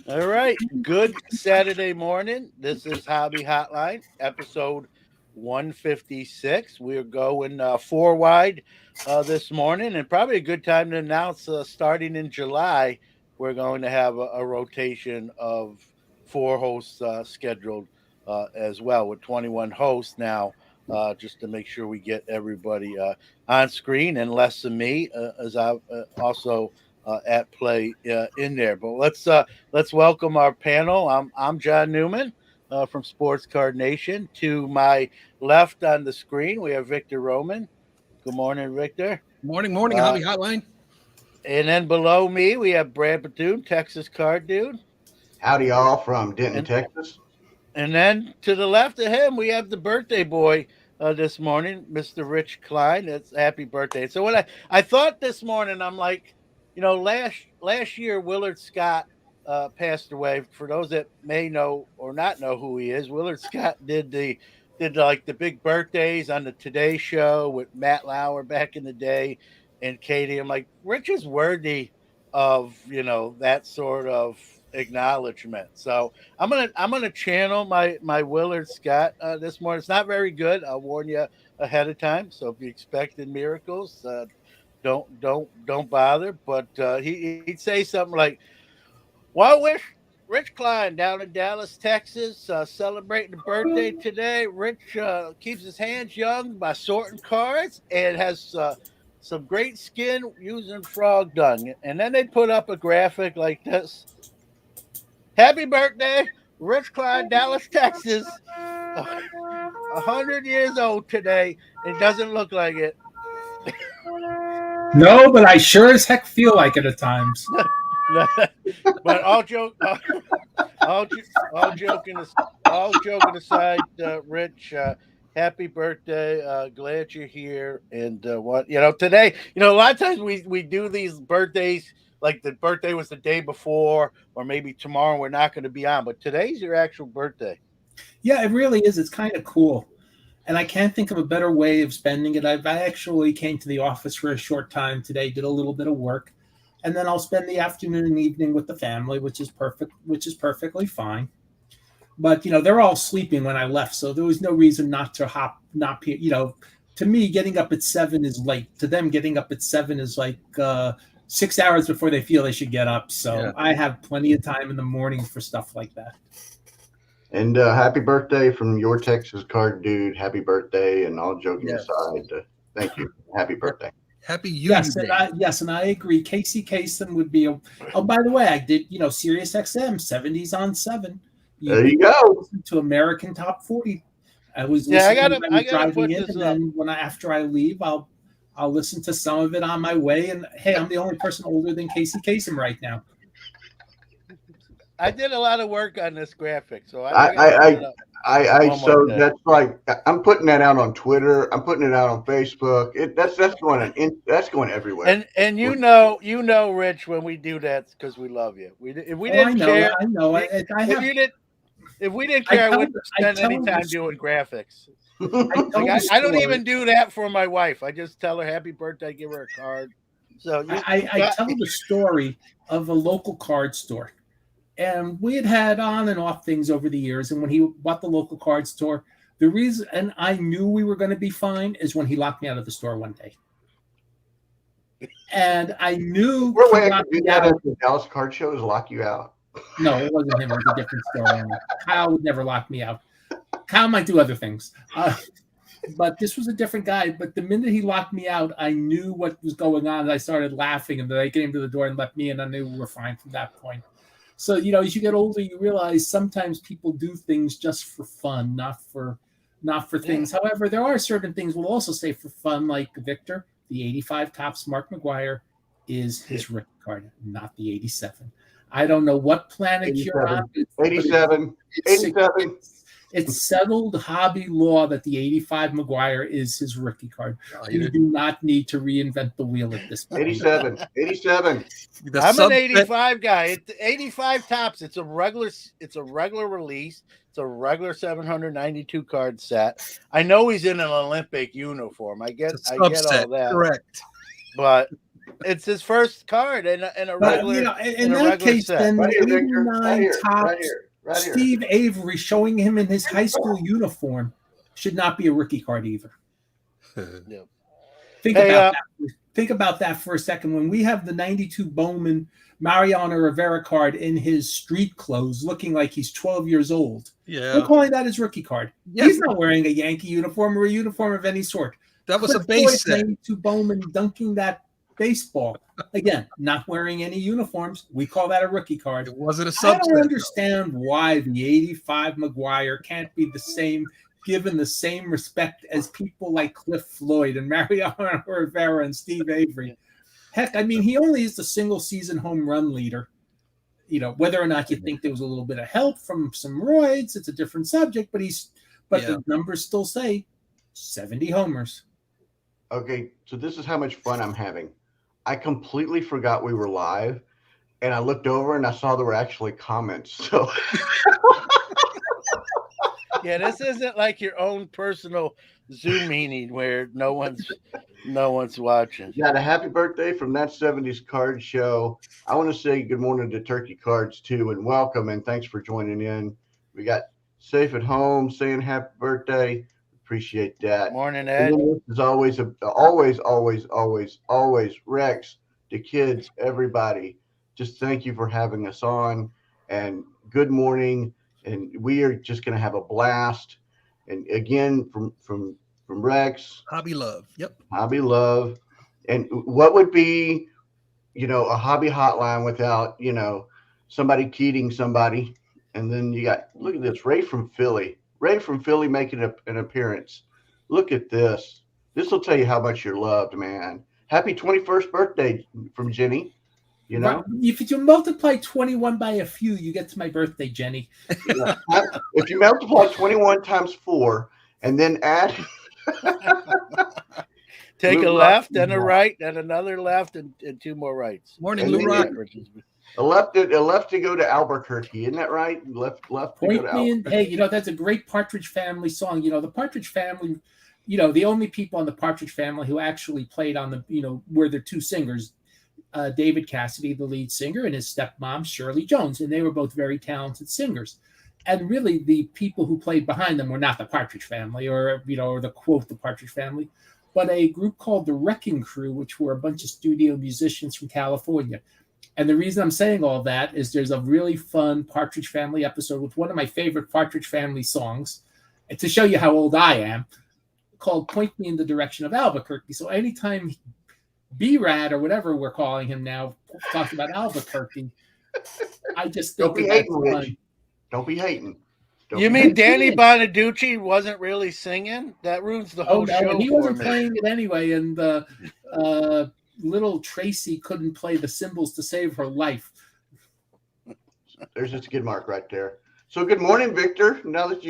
All right. Good Saturday morning. This is Hobby Hotline, episode 156. We're going four wide this morning, and probably a good time to announce starting in July, we're going to have a rotation of four hosts scheduled as well, with 21 hosts now, just to make sure we get everybody on screen, and less than me, as I also at play in there. But let's welcome our panel. I'm John Newman from Sports Card Nation. To my left on the screen, we have Victor Roman. Good morning, Victor. Morning, Uh, Hobby Hotline. and then below me, we have Brad Bethune, Texas Card Dude. Howdy, y'all, from Denton, And Texas. and then to the left of him, we have the birthday boy this morning, Mr. Rich Klein. It's happy birthday. So when I thought this morning, I'm like, last year Willard Scott passed away. For those that may know or not know who he is, Willard Scott did like the big birthdays on the Today Show with Matt Lauer back in the day and Katie. I'm like, Rich is worthy of that sort of acknowledgement. So I'm gonna channel my Willard Scott this morning. It's not very good. I'll warn you ahead of time. So if you expected miracles, don't bother. But he'd say something like, "Well, Rich Klein down in Dallas, Texas, celebrating the birthday today. Rich keeps his hands young by sorting cards and has some great skin using frog dung." And then they put up a graphic like this: "Happy birthday, Rich Klein, Dallas, Texas. 100 years old today. It doesn't look like it." No, but I sure as heck feel like it at times. But all joking aside, Rich, happy birthday! Glad you're here. And today, a lot of times we do these birthdays like the birthday was the day before, or maybe tomorrow we're not going to be on. But today's your actual birthday. Yeah, it really is. It's kind of cool. And I can't think of a better way of spending it. I actually came to the office for a short time today, did a little bit of work, and then I'll spend the afternoon and evening with the family, which is perfectly fine. But they're all sleeping when I left, so there was no reason not not be. To me, getting up at 7 is late. To them, getting up at 7 is like 6 hours before they feel they should get up. So yeah. I have plenty of time in the morning for stuff like that. And happy birthday from your Texas Card Dude. Happy birthday, and all joking aside, thank you. Happy birthday. Happy yes, and I agree. Casey Kasem would be by the way, I did Sirius XM 70s on 7. There you go. To American Top 40. I was I gotta put in, this and up. then after I leave, I'll listen to some of it on my way. And hey, I'm the only person older than Casey Kasem right now. I did a lot of work on this graphic, so so that's like I'm putting that out on Twitter. I'm putting it out on Facebook. That's going everywhere. And you know, Rich, when we do that, it's because we love you. If we didn't care, I know. If we didn't care, I wouldn't spend any time doing graphics. I don't even do that for my wife. I just tell her happy birthday, give her a card. So I tell the story of a local card store. And we had on and off things over the years. And when he bought the local card store, the reason, and I knew we were going to be fine, is when he locked me out of the store one day. And I knew. We're way to do that at the Dallas Card Show, is lock you out. No, it wasn't him. It was a different story. Kyle would never lock me out. Kyle might do other things. But this was a different guy. But the minute he locked me out, I knew what was going on. And I started laughing. And then they came to the door and let me in. I knew we were fine from that point. So, as you get older, you realize sometimes people do things just for fun, not for things. However, there are certain things we'll also say for fun, like Victor, the 85 Topps Mark McGwire is his rookie card, not the 87. I don't know what planet you're on. 87. It's settled hobby law that the 85 McGwire is his rookie card. You do not need to reinvent the wheel at this point. 87. I'm an 85 guy. It's 85 Topps. It's a regular release. It's a regular 792 card set. I know he's in an Olympic uniform. I get all that. Correct. But It's his first card in a But regular. in that case, set. then Right here, Victor. 89 Right here. tops. Right here. Right here. Steve Avery showing him in his high school uniform should not be a rookie card either. Yep. Think about that for a second. When we have the 92 Bowman Mariano Rivera card in his street clothes, looking like he's 12 years old, we're calling that his rookie card. Yes. He's not wearing a Yankee uniform or a uniform of any sort. That was a base set. 92 Bowman dunking that baseball. Again, not wearing any uniforms. We call that a rookie card. It wasn't a subset. I don't understand why the 85 McGuire can't be the same, given the same respect as people like Cliff Floyd and Mariano Rivera and Steve Avery. Heck, I mean, he only is the single season home run leader. Whether or not you think there was a little bit of help from some roids, it's a different subject, but the numbers still say 70 homers. Okay, so this is how much fun I'm having. I completely forgot we were live, and I looked over and I saw there were actually comments. So yeah, this isn't like your own personal Zoom meeting where no one's watching. Yeah, a happy birthday from That 70s Card Show. I want to say good morning to Turkey Cards too, and welcome, and thanks for joining in. We got Safe at Home saying happy birthday. Appreciate that. Morning, Ed. As always, Rex, the kids, everybody. Just thank you for having us on, and good morning. And we are just going to have a blast. And again, from Rex, Hobby Love. Yep. Hobby Love. And what would be, a hobby hotline without, somebody keating somebody? And then you got, look at this, Ray from Philly making an appearance. Look at this. This will tell you how much you're loved, man. Happy 21st birthday from Jenny. If you multiply 21 by a few, you get to my birthday, Jenny. If you multiply 21 times 4 and then add take a left and a right and another left and two more rights. Morning, Lou Rock. A left to go to Albuquerque, isn't that right? Left to go to Albuquerque. Hey, that's a great Partridge Family song. The Partridge Family, the only people on the Partridge Family who actually played on the, were the two singers, David Cassidy, the lead singer, and his stepmom, Shirley Jones, and they were both very talented singers. And really, the people who played behind them were not the Partridge Family or the quote, the Partridge Family, but a group called the Wrecking Crew, which were a bunch of studio musicians from California. And the reason I'm saying all that is there's a really fun Partridge Family episode with one of my favorite Partridge Family songs, and to show you how old I am, called Point Me in the Direction of Albuquerque. So anytime B-Rad or whatever we're calling him now talks about Albuquerque, I just think that's funny. Don't be hating. You mean Danny Bonaducci wasn't really singing? That ruins the whole show. He wasn't playing it anyway, and little Tracy couldn't play the cymbals to save her life. There's just a good mark right there. So good morning, Victor. Now that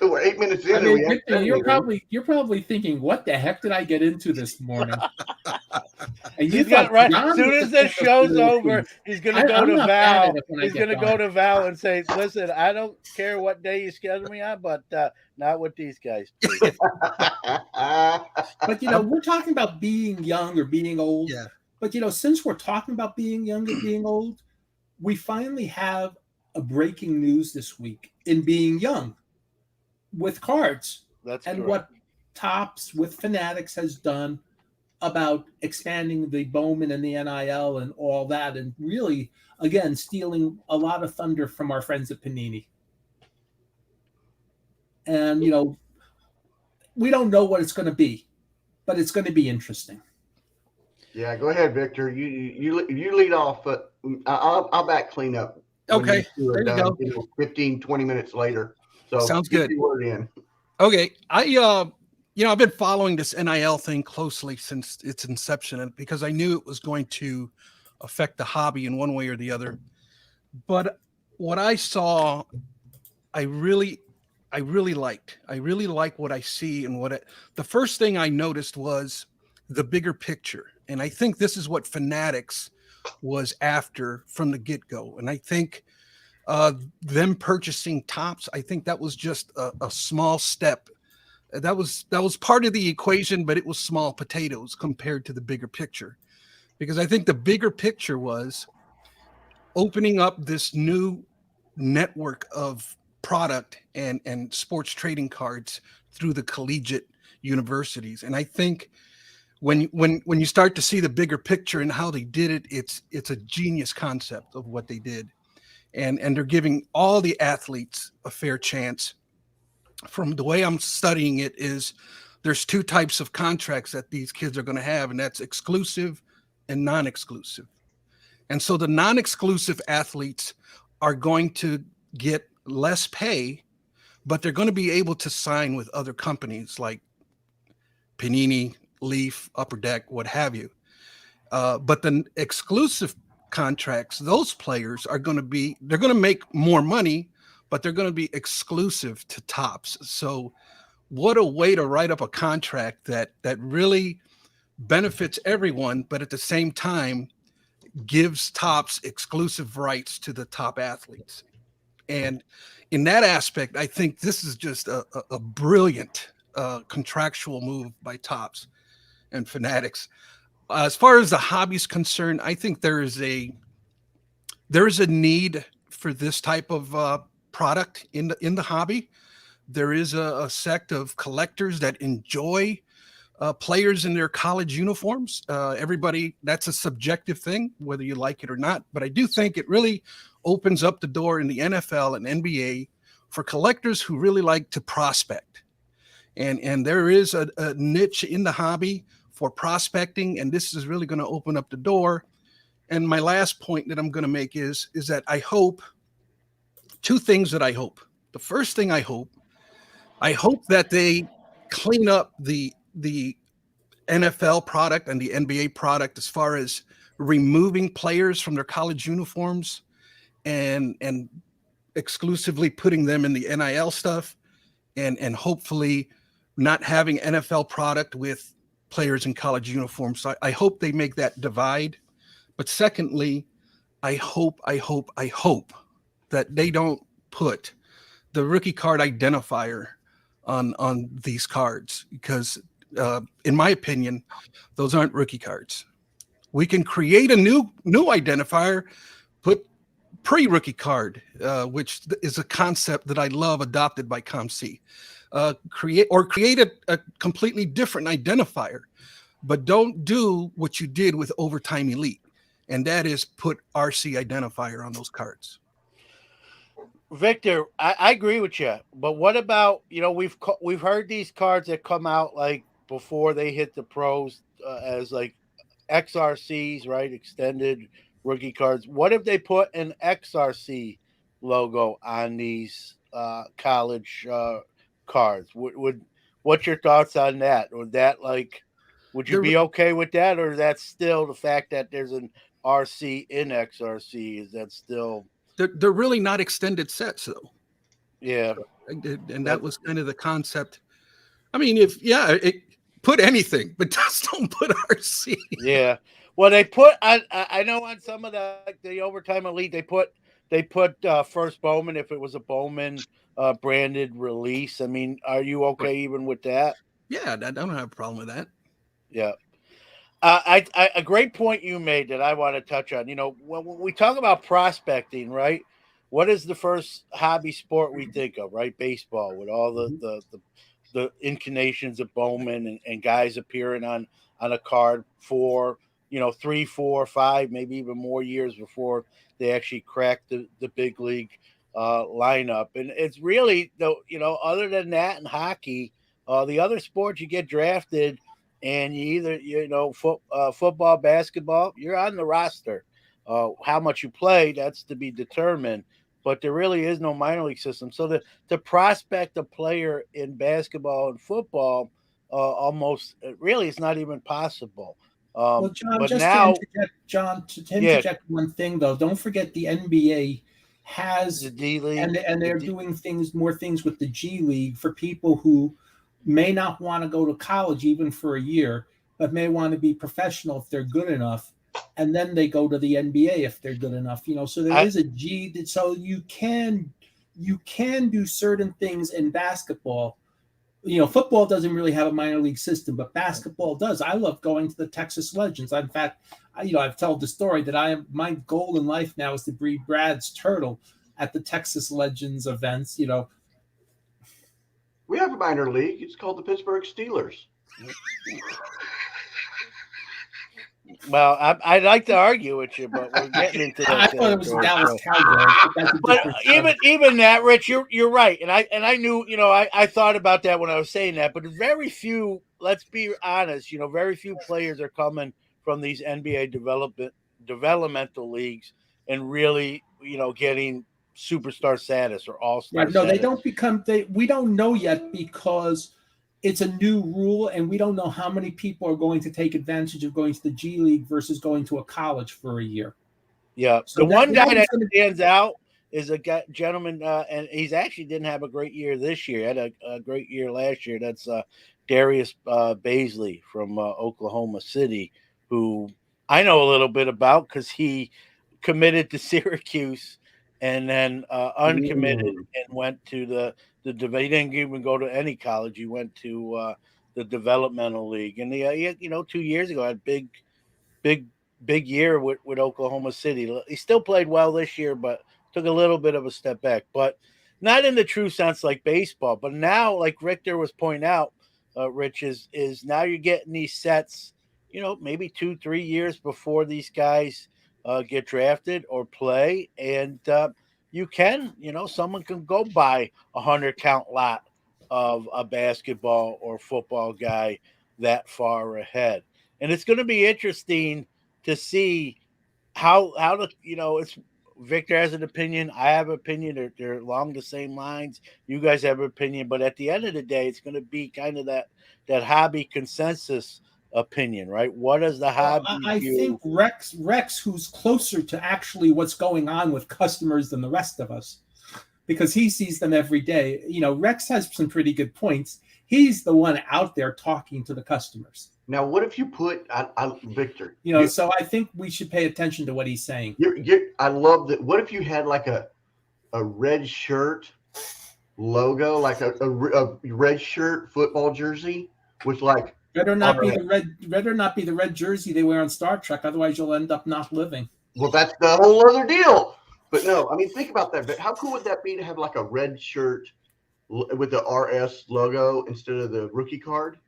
we're 8 minutes in. Victor, you're probably thinking, what the heck did I get into this morning? And he's got right. As soon as this show's over, he's gonna go to Val. He's gonna go to Val and say, "Listen, I don't care what day you schedule me on, but not with these guys." But we're talking about being young or being old. Yeah. But since we're talking about being young and being old, we finally have a breaking news this week in being young with cards. That's and correct. What Topps with Fanatics has done about expanding the Bowman and the NIL and all that, and really, again, stealing a lot of thunder from our friends at Panini. And, we don't know what it's going to be, but it's going to be interesting. Yeah, go ahead, Victor. You lead off, but I'll back clean up. Okay, there you go. 15, 20 minutes later. So sounds good. Word in. Okay, I've been following this NIL thing closely since its inception, because I knew it was going to affect the hobby in one way or the other. But what I saw, I really liked. I really like what I see, and the first thing I noticed was the bigger picture. And I think this is what Fanatics was after from the get-go. And I think them purchasing Topps, I think that was just a small step. That was part of the equation, but it was small potatoes compared to the bigger picture. because I think the bigger picture was opening up this new network of product and sports trading cards through the collegiate universities. And I think when you start to see the bigger picture and how they did it, it's a genius concept of what they did. And they're giving all the athletes a fair chance. From the way I'm studying it is there's two types of contracts that these kids are going to have, and that's exclusive and non-exclusive. And so the non-exclusive athletes are going to get less pay, but they're going to be able to sign with other companies like Panini, Leaf, Upper Deck, what have you. But the exclusive contracts, those players are going to be, they're going to make more money, but they're going to be exclusive to Topps. So what a way to write up a contract that really benefits everyone, but at the same time gives Topps exclusive rights to the top athletes. And in that aspect, I think this is just a brilliant contractual move by Topps and Fanatics. As far as the hobby's concerned, I think there is a need for this type of product in the hobby. There is a sect of collectors that enjoy players in their college uniforms. Everybody, that's a subjective thing, whether you like it or not. But I do think it really opens up the door in the NFL and NBA for collectors who really like to prospect. And there is a niche in the hobby for prospecting, and this is really going to open up the door. And my last point that I'm going to make is that I hope two things that I hope. The first thing I hope that they clean up the NFL product and the NBA product as far as removing players from their college uniforms and exclusively putting them in the NIL stuff, and hopefully not having NFL product with players in college uniforms. So I hope they make that divide. But secondly, I hope that they don't put the rookie card identifier on these cards, because in my opinion, those aren't rookie cards. We can create a new identifier, put pre-rookie card, which is a concept that I love, adopted by ComC. Create a completely different identifier, but don't do what you did with Overtime Elite, and that is put RC identifier on those cards. Victor, I agree with you, but what about, we've heard these cards that come out like before they hit the pros as like XRCs, right? Extended rookie cards. What if they put an XRC logo on these college cards? What's your thoughts on that? Would you be okay with that, or that's still the fact that there's an RC in XRC? Is that still? They're really not extended sets, though. Yeah, and that was kind of the concept. I mean, put anything, but just don't put RC. Yeah. Well, they put I know on some of the Overtime Elite they put first Bowman if it was a Bowman branded release. I mean, are you okay even with that? Yeah, I don't have a problem with that. Yeah. A great point you made that I want to touch on. When we talk about prospecting, right? What is the first hobby sport we think of, right? Baseball, with all the incarnations of Bowman and guys appearing on a card for 3, 4, 5, maybe even more years before they actually crack the big league lineup. And it's really, other than that and hockey, the other sports you get drafted and you either football, basketball, you're on the roster. How much you play, that's to be determined. But there really is no minor league system. So to prospect a player in basketball and football, almost really, it's not even possible. Well, John, but just now, to interject one thing though, don't forget the NBA has the D League, and they're doing more things with the G League for people who may not want to go to college even for a year, but may want to be professional if they're good enough, and then they go to the NBA if they're good enough. So there is a G. So you can do certain things in basketball football doesn't really have a minor league system, but basketball does. I love going to the Texas Legends. In fact, I've told the story that my goal in life now is to breed Brad's turtle at the Texas Legends events. We have a minor league. It's called the Pittsburgh Steelers. Well, I'd like to argue with you, but we're getting into that. I thought it was the territory, Dallas Cowboys. But that's a But different subject. even that, Rich, you're right, and I knew, I thought about that when I was saying that, but very few. Let's be honest, very few players are coming from these NBA developmental leagues and really, getting superstar status or all star. Right. No, they don't become. We don't know yet because it's a new rule, and we don't know how many people are going to take advantage of going to the G League versus going to a college for a year. Yeah, So the one guy that gonna... stands out is a gentleman, and he's actually didn't have a great year this year. He had a great year last year. That's Darius Baisley from Oklahoma City, who I know a little bit about because he committed to Syracuse and then uncommitted and went to the he didn't even go to any college. He went to the developmental league, and he 2 years ago had big big year with Oklahoma City. He still played well this year, but took a little bit of a step back. But not in the true sense like baseball. But now, like Richter was pointing out, Rich, is now you're getting these sets, maybe 2-3 years before these guys get drafted or play, and you can, someone can go buy 100-count lot of a basketball or football guy that far ahead. And it's going to be interesting to see how the it's Victor has an opinion, I have an opinion, they're along the same lines, you guys have an opinion, but at the end of the day it's going to be kind of that hobby consensus opinion, right? What does the hobby I think Rex, who's closer to actually what's going on with customers than the rest of us, because he sees them every day. Rex has some pretty good points. He's the one out there talking to the customers. Now, what if you put Victor? So I think we should pay attention to what he's saying. I love that. What if you had like a red shirt logo, like a red shirt football jersey with like better not be the red jersey they wear on Star Trek. Otherwise, you'll end up not living. Well, that's the whole other deal. But no, I mean, think about that. But how cool would that be to have like a red shirt with the RS logo instead of the rookie card?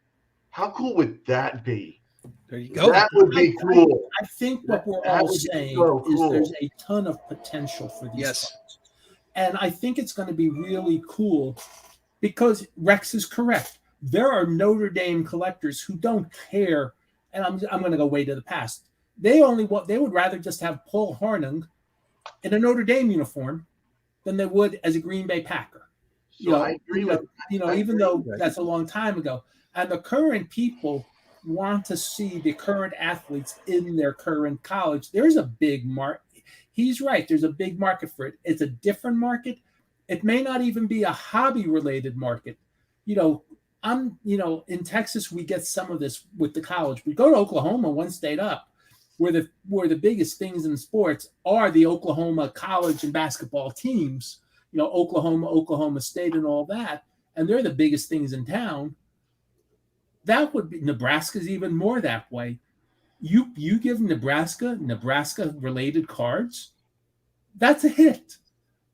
How cool would that be? There you go. That would be cool. I think what we're all saying is there's a ton of potential for these cards. And I think it's going to be really cool because Rex is correct. There are Notre Dame collectors who don't care, and I'm going to go way to the past. They would rather just have Paul Harning in a Notre Dame uniform than they would as a Green Bay Packer. I agree with even though that's a long time ago. And the current people want to see the current athletes in their current college. There's a big market. He's right. There's a big market for it. It's a different market. It may not even be a hobby-related market. In Texas, we get some of this with the college. We go to Oklahoma, one state up, where the biggest things in sports are the Oklahoma college and basketball teams. Oklahoma State and all that. And they're the biggest things in town. That would be Nebraska's even more that way. You give Nebraska related cards, that's a hit.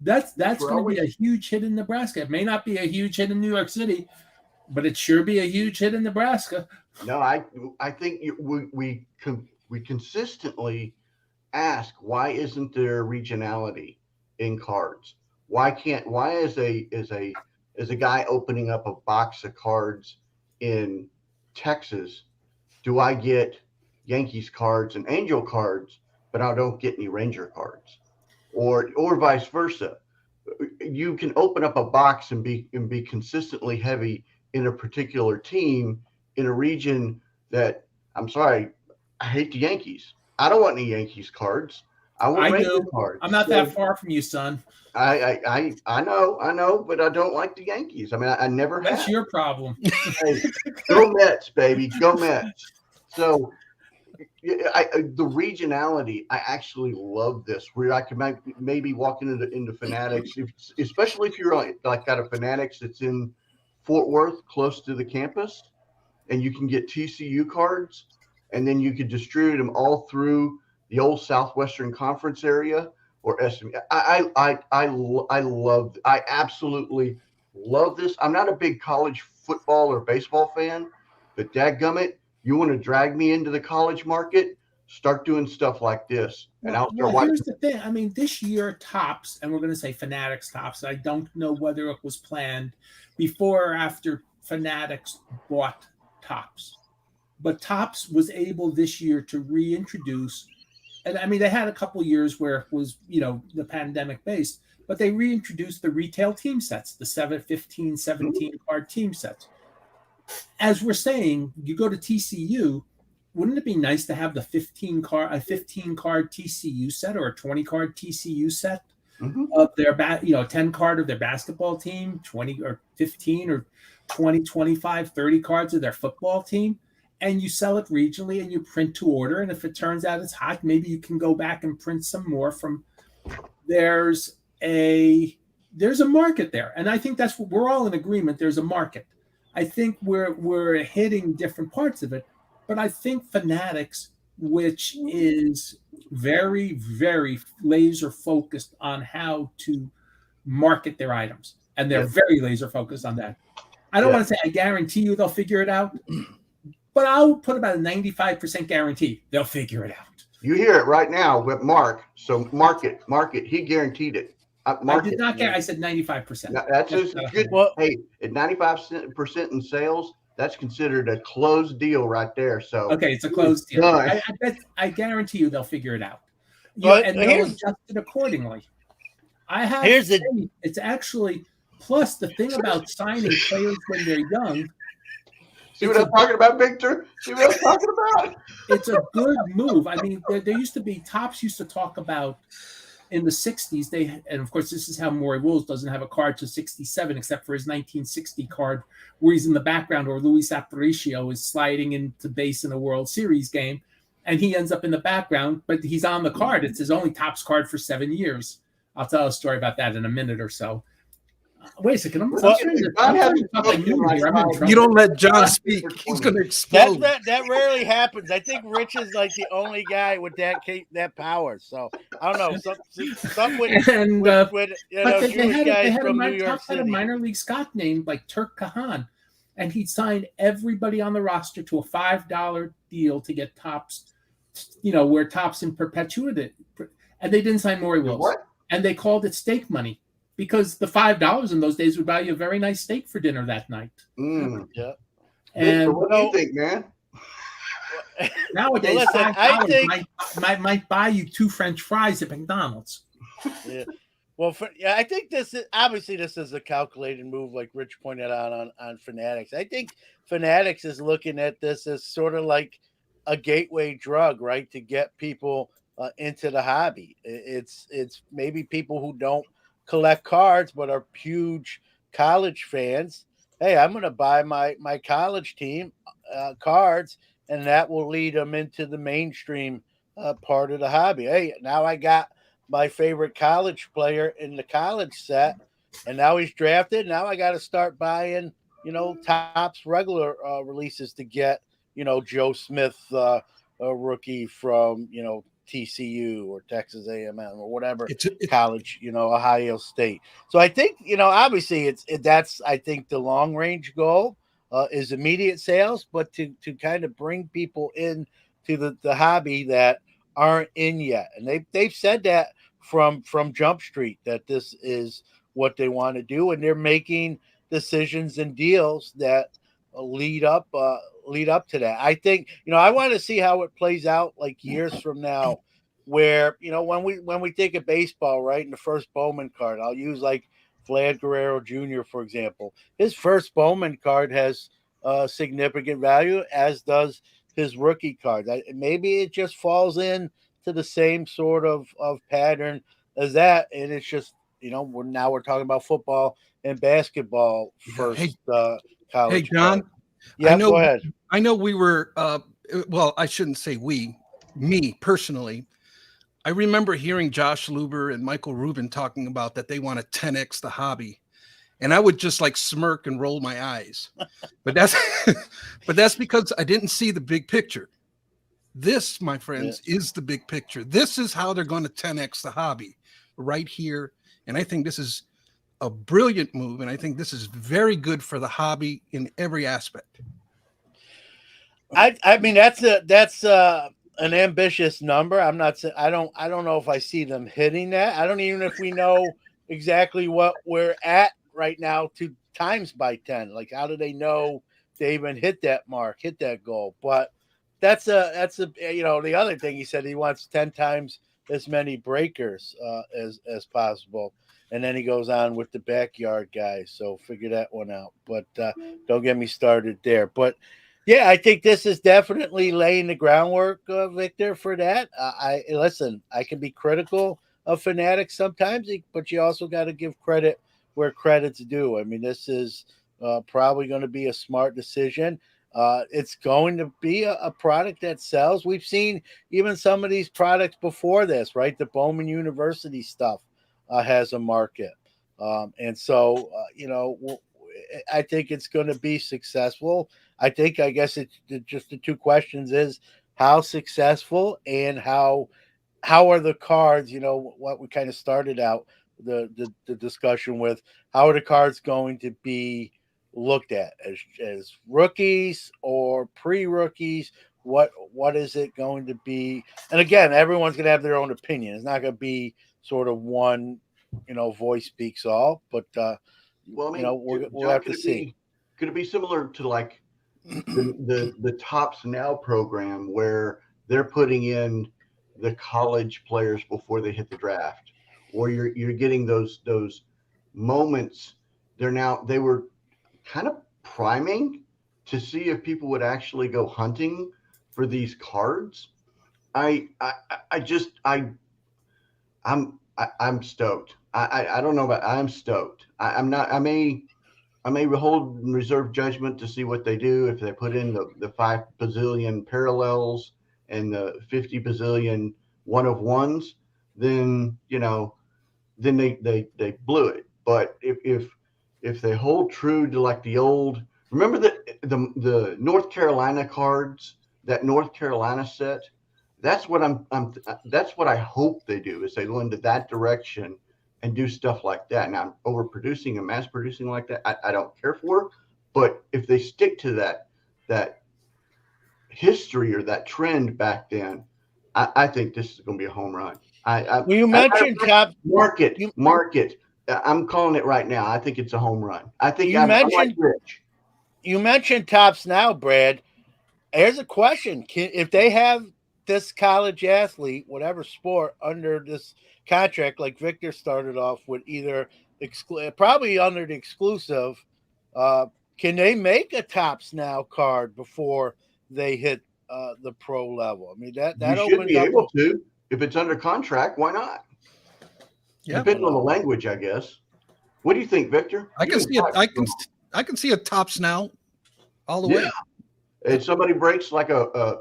That's going to be a huge hit in Nebraska. It may not be a huge hit in New York City, but it sure be a huge hit in Nebraska. No, I think we consistently ask, why isn't there regionality in cards? Why is a guy opening up a box of cards in Texas, do I get Yankees cards and Angel cards, but I don't get any Ranger cards, or vice versa? You can open up a box and be consistently heavy in a particular team in a region that, I'm sorry, I hate the Yankees. I don't want any Yankees cards. I want Ranger cards. I'm not that far from you, son. I know, but I don't like the Yankees. I mean, I never have. That's your problem. Hey, go Mets, baby, go Mets. So, the regionality, I actually love this. Where I can maybe walk into Fanatics, especially if you're like got a Fanatics that's in Fort Worth, close to the campus, and you can get TCU cards, and then you could distribute them all through the old Southwestern Conference area or SM. I absolutely love this. I'm not a big college football or baseball fan, but dadgummit, you want to drag me into the college market, start doing stuff like this, and I'll start watching. Here's the thing. I mean, this year Tops, and we're going to say Fanatics Tops. I don't know whether it was planned before or after Fanatics bought Tops, but Tops was able this year to reintroduce. And I mean, they had a couple years where it was, the pandemic based, but they reintroduced the retail team sets, the 15, 17 card team sets. As we're saying, you go to TCU, wouldn't it be nice to have a 15 card TCU set or a 20 card TCU set of their 10 card of their basketball team, 20 or 15 or 20, 25, 30 cards of their football team, and you sell it regionally and you print to order. And if it turns out it's hot, maybe you can go back and print some more from. There's a market there. And I think that's what we're all in agreement. There's a market. I think we're hitting different parts of it, but I think Fanatics, which is very, very laser focused on how to market their items, and they're very laser focused on that. I don't want to say I guarantee you they'll figure it out, but I'll put about a 95% guarantee they'll figure it out. You hear it right now with Mark. So mark it. He guaranteed it. I did not get. I said 95%. That's just good. Well, hey, at 95% in sales, that's considered a closed deal right there. So okay, it's a closed deal. I guarantee you they'll figure it out. And they'll adjust it accordingly. It's actually plus the thing about signing players when they're young. See what I'm talking about, Victor? See what I'm talking about? It's a good move. I mean, there used to be Tops used to talk about in the 60s. And of course, this is how Maury Wills doesn't have a card to 67, except for his 1960 card, where he's in the background, or Luis Aparicio is sliding into base in a World Series game, and he ends up in the background, but he's on the card. It's his only Tops card for 7 years. I'll tell a story about that in a minute or so. Wait a second. You don't let John speak. He's going to explode. That rarely happens. I think Rich is like the only guy with that power. So I don't know. Some with Jewish guys from New York City. Had a minor league scout named like Turk Kahan, and he signed everybody on the roster to a $5 deal to get Tops. Where Tops in perpetuity, and they didn't sign Maury Wills. What? And they called it steak money. Because the $5 in those days would buy you a very nice steak for dinner that night. Yeah. And what do you think, man? Nowadays, $5 might buy you 2 French fries at McDonald's. Yeah. Well, I think this is a calculated move, like Rich pointed out on Fanatics. I think Fanatics is looking at this as sort of like a gateway drug, right, to get people into the hobby. It's maybe people who don't collect cards but are huge college fans. Hey, I'm going to buy my college team cards, and that will lead them into the mainstream part of the hobby. Hey, now I got my favorite college player in the college set, and now he's drafted. Now I got to start buying, Tops regular releases to get, Joe Smith, a rookie from, TCU or Texas A&M or whatever college, Ohio State. So I think, obviously that's I think the long range goal is immediate sales, but to kind of bring people in to the hobby that aren't in yet. And they've said that from Jump Street that this is what they want to do, and they're making decisions and deals that lead up to that. I think, I want to see how it plays out like years from now, where, when we think of baseball, right, in the first Bowman card, I'll use like Vlad Guerrero Jr., for example. His first Bowman card has significant value, as does his rookie card. Maybe it just falls in to the same sort of pattern as that, and it's just, we're talking about football and basketball first. College. Hey, John. Yeah, go ahead. I know we were, I shouldn't say me personally. I remember hearing Josh Luber and Michael Rubin talking about that they want to 10x the hobby. and I would just like smirk and roll my eyes. But that's but that's because I didn't see the big picture. This, my friends, is the big picture. This is how they're going to 10x the hobby right here. And I think this is a brilliant move. And I think this is very good for the hobby in every aspect. I mean that's an ambitious number. I'm not saying I don't know if I see them hitting that. I don't even if we know exactly what we're at right now to times by 10. Like how do they know they even hit that mark, hit that goal? But that's a the other thing he said he wants 10 times as many breakers as possible. And then he goes on with the backyard guys. So figure that one out. But don't get me started there. But yeah, I think this is definitely laying the groundwork, Victor, for that. I listen. I can be critical of Fanatics sometimes, but you also got to give credit where credit's due. I mean, this is probably going to be a smart decision. It's going to be a product that sells. We've seen even some of these products before this, right? The Bowman University stuff has a market, and so I think it's going to be successful. I guess it's just the two questions is how successful and how are the cards, what we kind of started out the discussion with, how are the cards going to be looked at as rookies or pre-rookies? What is it going to be? And again, everyone's going to have their own opinion. It's not going to be sort of one, voice speaks all, but Well, I mean, we'll John, have to see. could it be similar to like the Tops Now program where they're putting in the college players before they hit the draft, or you're getting those moments. They were kind of priming to see if people would actually go hunting for these cards. I just I'm stoked. I don't know about I'm stoked. I'm not. I may hold and reserve judgment to see what they do if they put in the 5 bazillion parallels and the 50 bazillion one of ones. Then then they blew it. But if they hold true to like the old, remember the North Carolina cards, that North Carolina set. That's what that's what I hope they do is they go into that direction and do stuff like that. Now, overproducing and mass producing like that, I don't care for. But if they stick to that history or that trend back then, I think this is going to be a home run. Well, you mentioned top. Market. You I'm calling it right now. I think it's a home run. I think you I'm like mentioned Rich. you mentioned Tops Now, Brad. Here's a question: if they have this college athlete, whatever sport, under this contract, like Victor started off with, either probably under the exclusive, uh, can they make a Tops Now card before they hit the pro level? I mean, You that should opens be up. able to. If it's under contract, why not? Yeah. Depends on the language, I guess. What do you think, Victor? I can see it. I can see a Tops Now all the way. If somebody breaks like a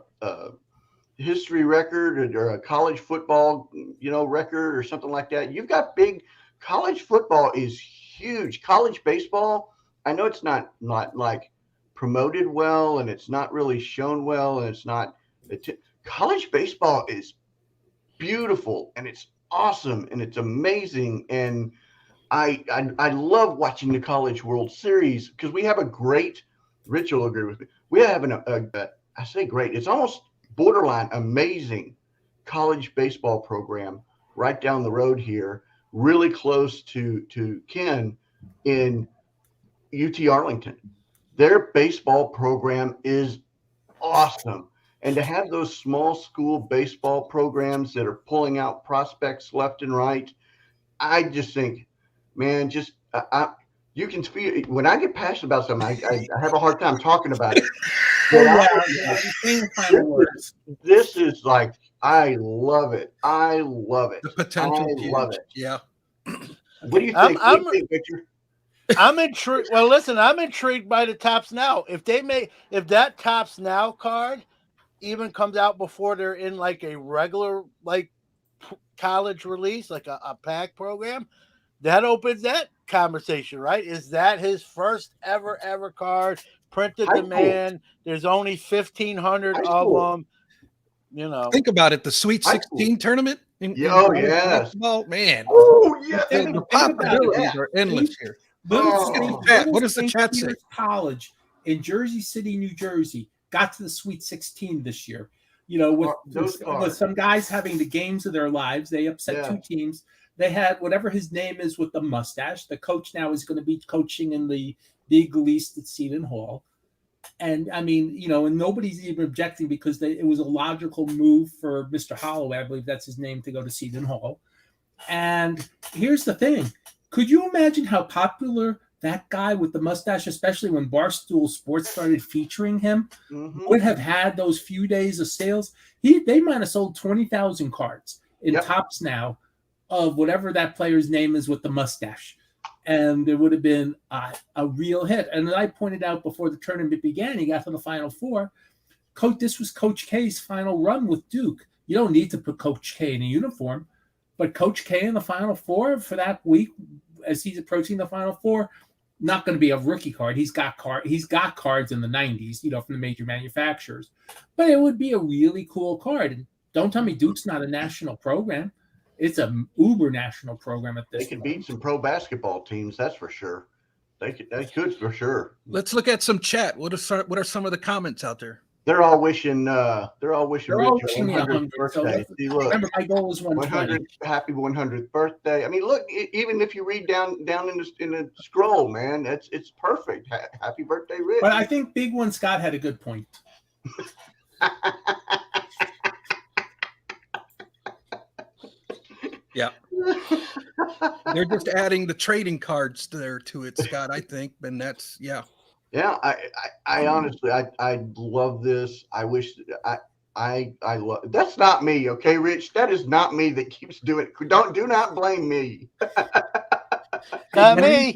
history record or a college football, record or something like that, you've got big. College football is huge. College baseball, I know it's not like promoted well, and it's not really shown well, and it's not. College baseball is beautiful, and it's awesome, and it's amazing, and I love watching the College World Series because we have a great. Rich will agree with me. We have I say great. It's almost borderline amazing college baseball program right down the road here, really close to Ken in UT Arlington. Their baseball program is awesome. And to have those small school baseball programs that are pulling out prospects left and right, I just think, man, you can feel when I get passionate about something. I have a hard time talking about it. This is like I love it. I love it. The potential. I love it. Yeah. What do you think? What do you think, Victor? I'm intrigued. Well, listen, I'm intrigued by the Tops Now. If that Tops Now card even comes out before they're in like a regular like college release, like a pack program, that opens that conversation, right? Is that his first ever card? Printed High the school. man. There's only 1,500 High of school. them. You know, Think about it. The Sweet High school. 16 tournament Yeah, in oh, college yes. basketball, man. Oh, yeah. The, Think the about possibilities that. are endless here. Little Oh. St. Chat. Little What does the St. chat say? Peter's College in Jersey City, New Jersey, got to the Sweet 16 this year. You know, with some guys having the games of their lives, they upset two teams. They had whatever his name is with the mustache. The coach now is going to be coaching in the Big East at Seton Hall. And I mean, you know, and nobody's even objecting because it was a logical move for Mr. Holloway, I believe that's his name, to go to Seton Hall. And here's the thing. Could you imagine how popular that guy with the mustache, especially when Barstool Sports started featuring him, would have had those few days of sales? They might have sold 20,000 cards in Topps now of whatever that player's name is with the mustache. And there would have been a real hit. And I pointed out before the tournament began, he got to the Final Four. This was Coach K's final run with Duke. You don't need to put Coach K in a uniform, but Coach K in the Final Four for that week, as he's approaching the Final Four, not going to be a rookie card. He's got cards in the 90s, you know, from the major manufacturers. But it would be a really cool card. And don't tell me Duke's not a national program. It's an uber national program at this point. They could beat some pro basketball teams, that's for sure. They could for sure. Let's look at some chat. What are some of the comments out there? They're all wishing Rich a 100th birthday. So remember, my goal is 120. Happy 100th birthday. I mean, look, even if you read down in the scroll, man, it's perfect. Happy birthday, Rich. But I think Big One Scott had a good point. Yeah. They're just adding the trading cards there to it, Scott, I think. And that's, yeah. Yeah, I honestly, I love this. I wish I love. That's not me, okay, Rich. That is not me that keeps doing it. Do not blame me. Not me.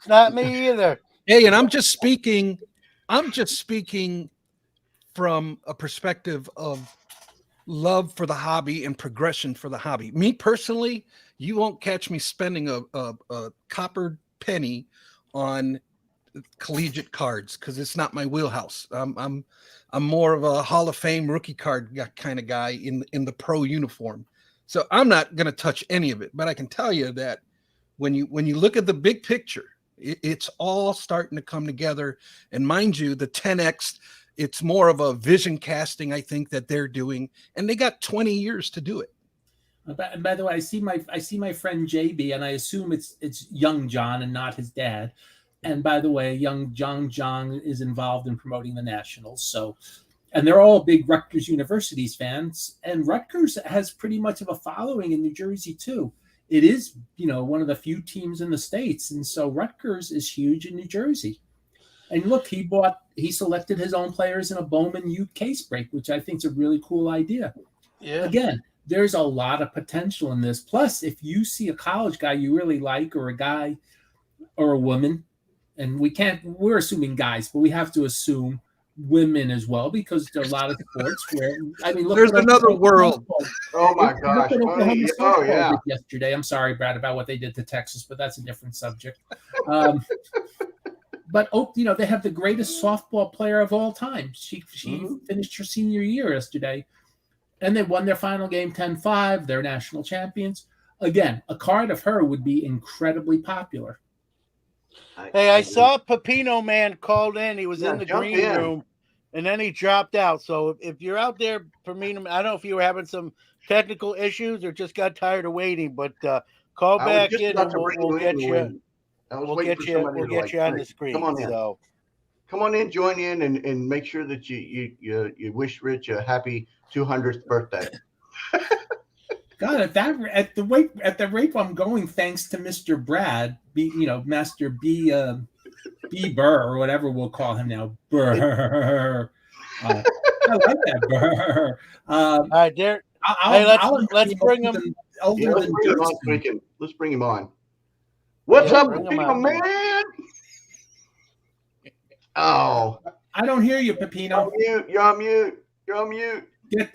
Not me either. Hey, and I'm just speaking from a perspective of love for the hobby and progression for the hobby. Me personally, you won't catch me spending a copper penny on collegiate cards because it's not my wheelhouse. I'm more of a Hall of Fame rookie card kind of guy in the pro uniform. So I'm not going to touch any of it, but I can tell you that when you look at the big picture, it's all starting to come together. And mind you, the 10X, it's more of a vision casting, I think, that they're doing, and they got 20 years to do it. And by the way, I see my friend JB, and I assume it's young John and not his dad. And by the way, young John is involved in promoting the Nationals. So, and they're all big Rutgers University's fans. And Rutgers has pretty much of a following in New Jersey too. It is, you know, one of the few teams in the States. And so Rutgers is huge in New Jersey. And look, he selected his own players in a Bowman Ute case break, which I think is a really cool idea. Yeah. Again, there's a lot of potential in this. Plus, if you see a college guy you really like, or a guy or a woman, and we're assuming guys, but we have to assume women as well, because there are a lot of sports where, I mean, look, there's another world. Oh my gosh. Oh yeah. Yesterday. I'm sorry, Brad, about what they did to Texas, but that's a different subject. But you know, they have the greatest softball player of all time. She finished her senior year yesterday, and they won their final game 10-5. They're national champions. Again, a card of her would be incredibly popular. Hey, I saw Pepino Man called in. He was in the green room, and then he dropped out. So if you're out there, Pepino, I don't know if you were having some technical issues or just got tired of waiting, but call back in and we'll get you. We'll get you on the screen. Come on in. So. Come on in, join in, and make sure that you wish Rich a happy 200th birthday. God, at the rate I'm going, thanks to Mr. Brad, Master B Burr, or whatever we'll call him now, Burr. I like that, Burr. All right, Derek. Let's bring him. Let's bring him on. What's up, Pepino Man? Oh, I don't hear you, Pepino. You're on mute.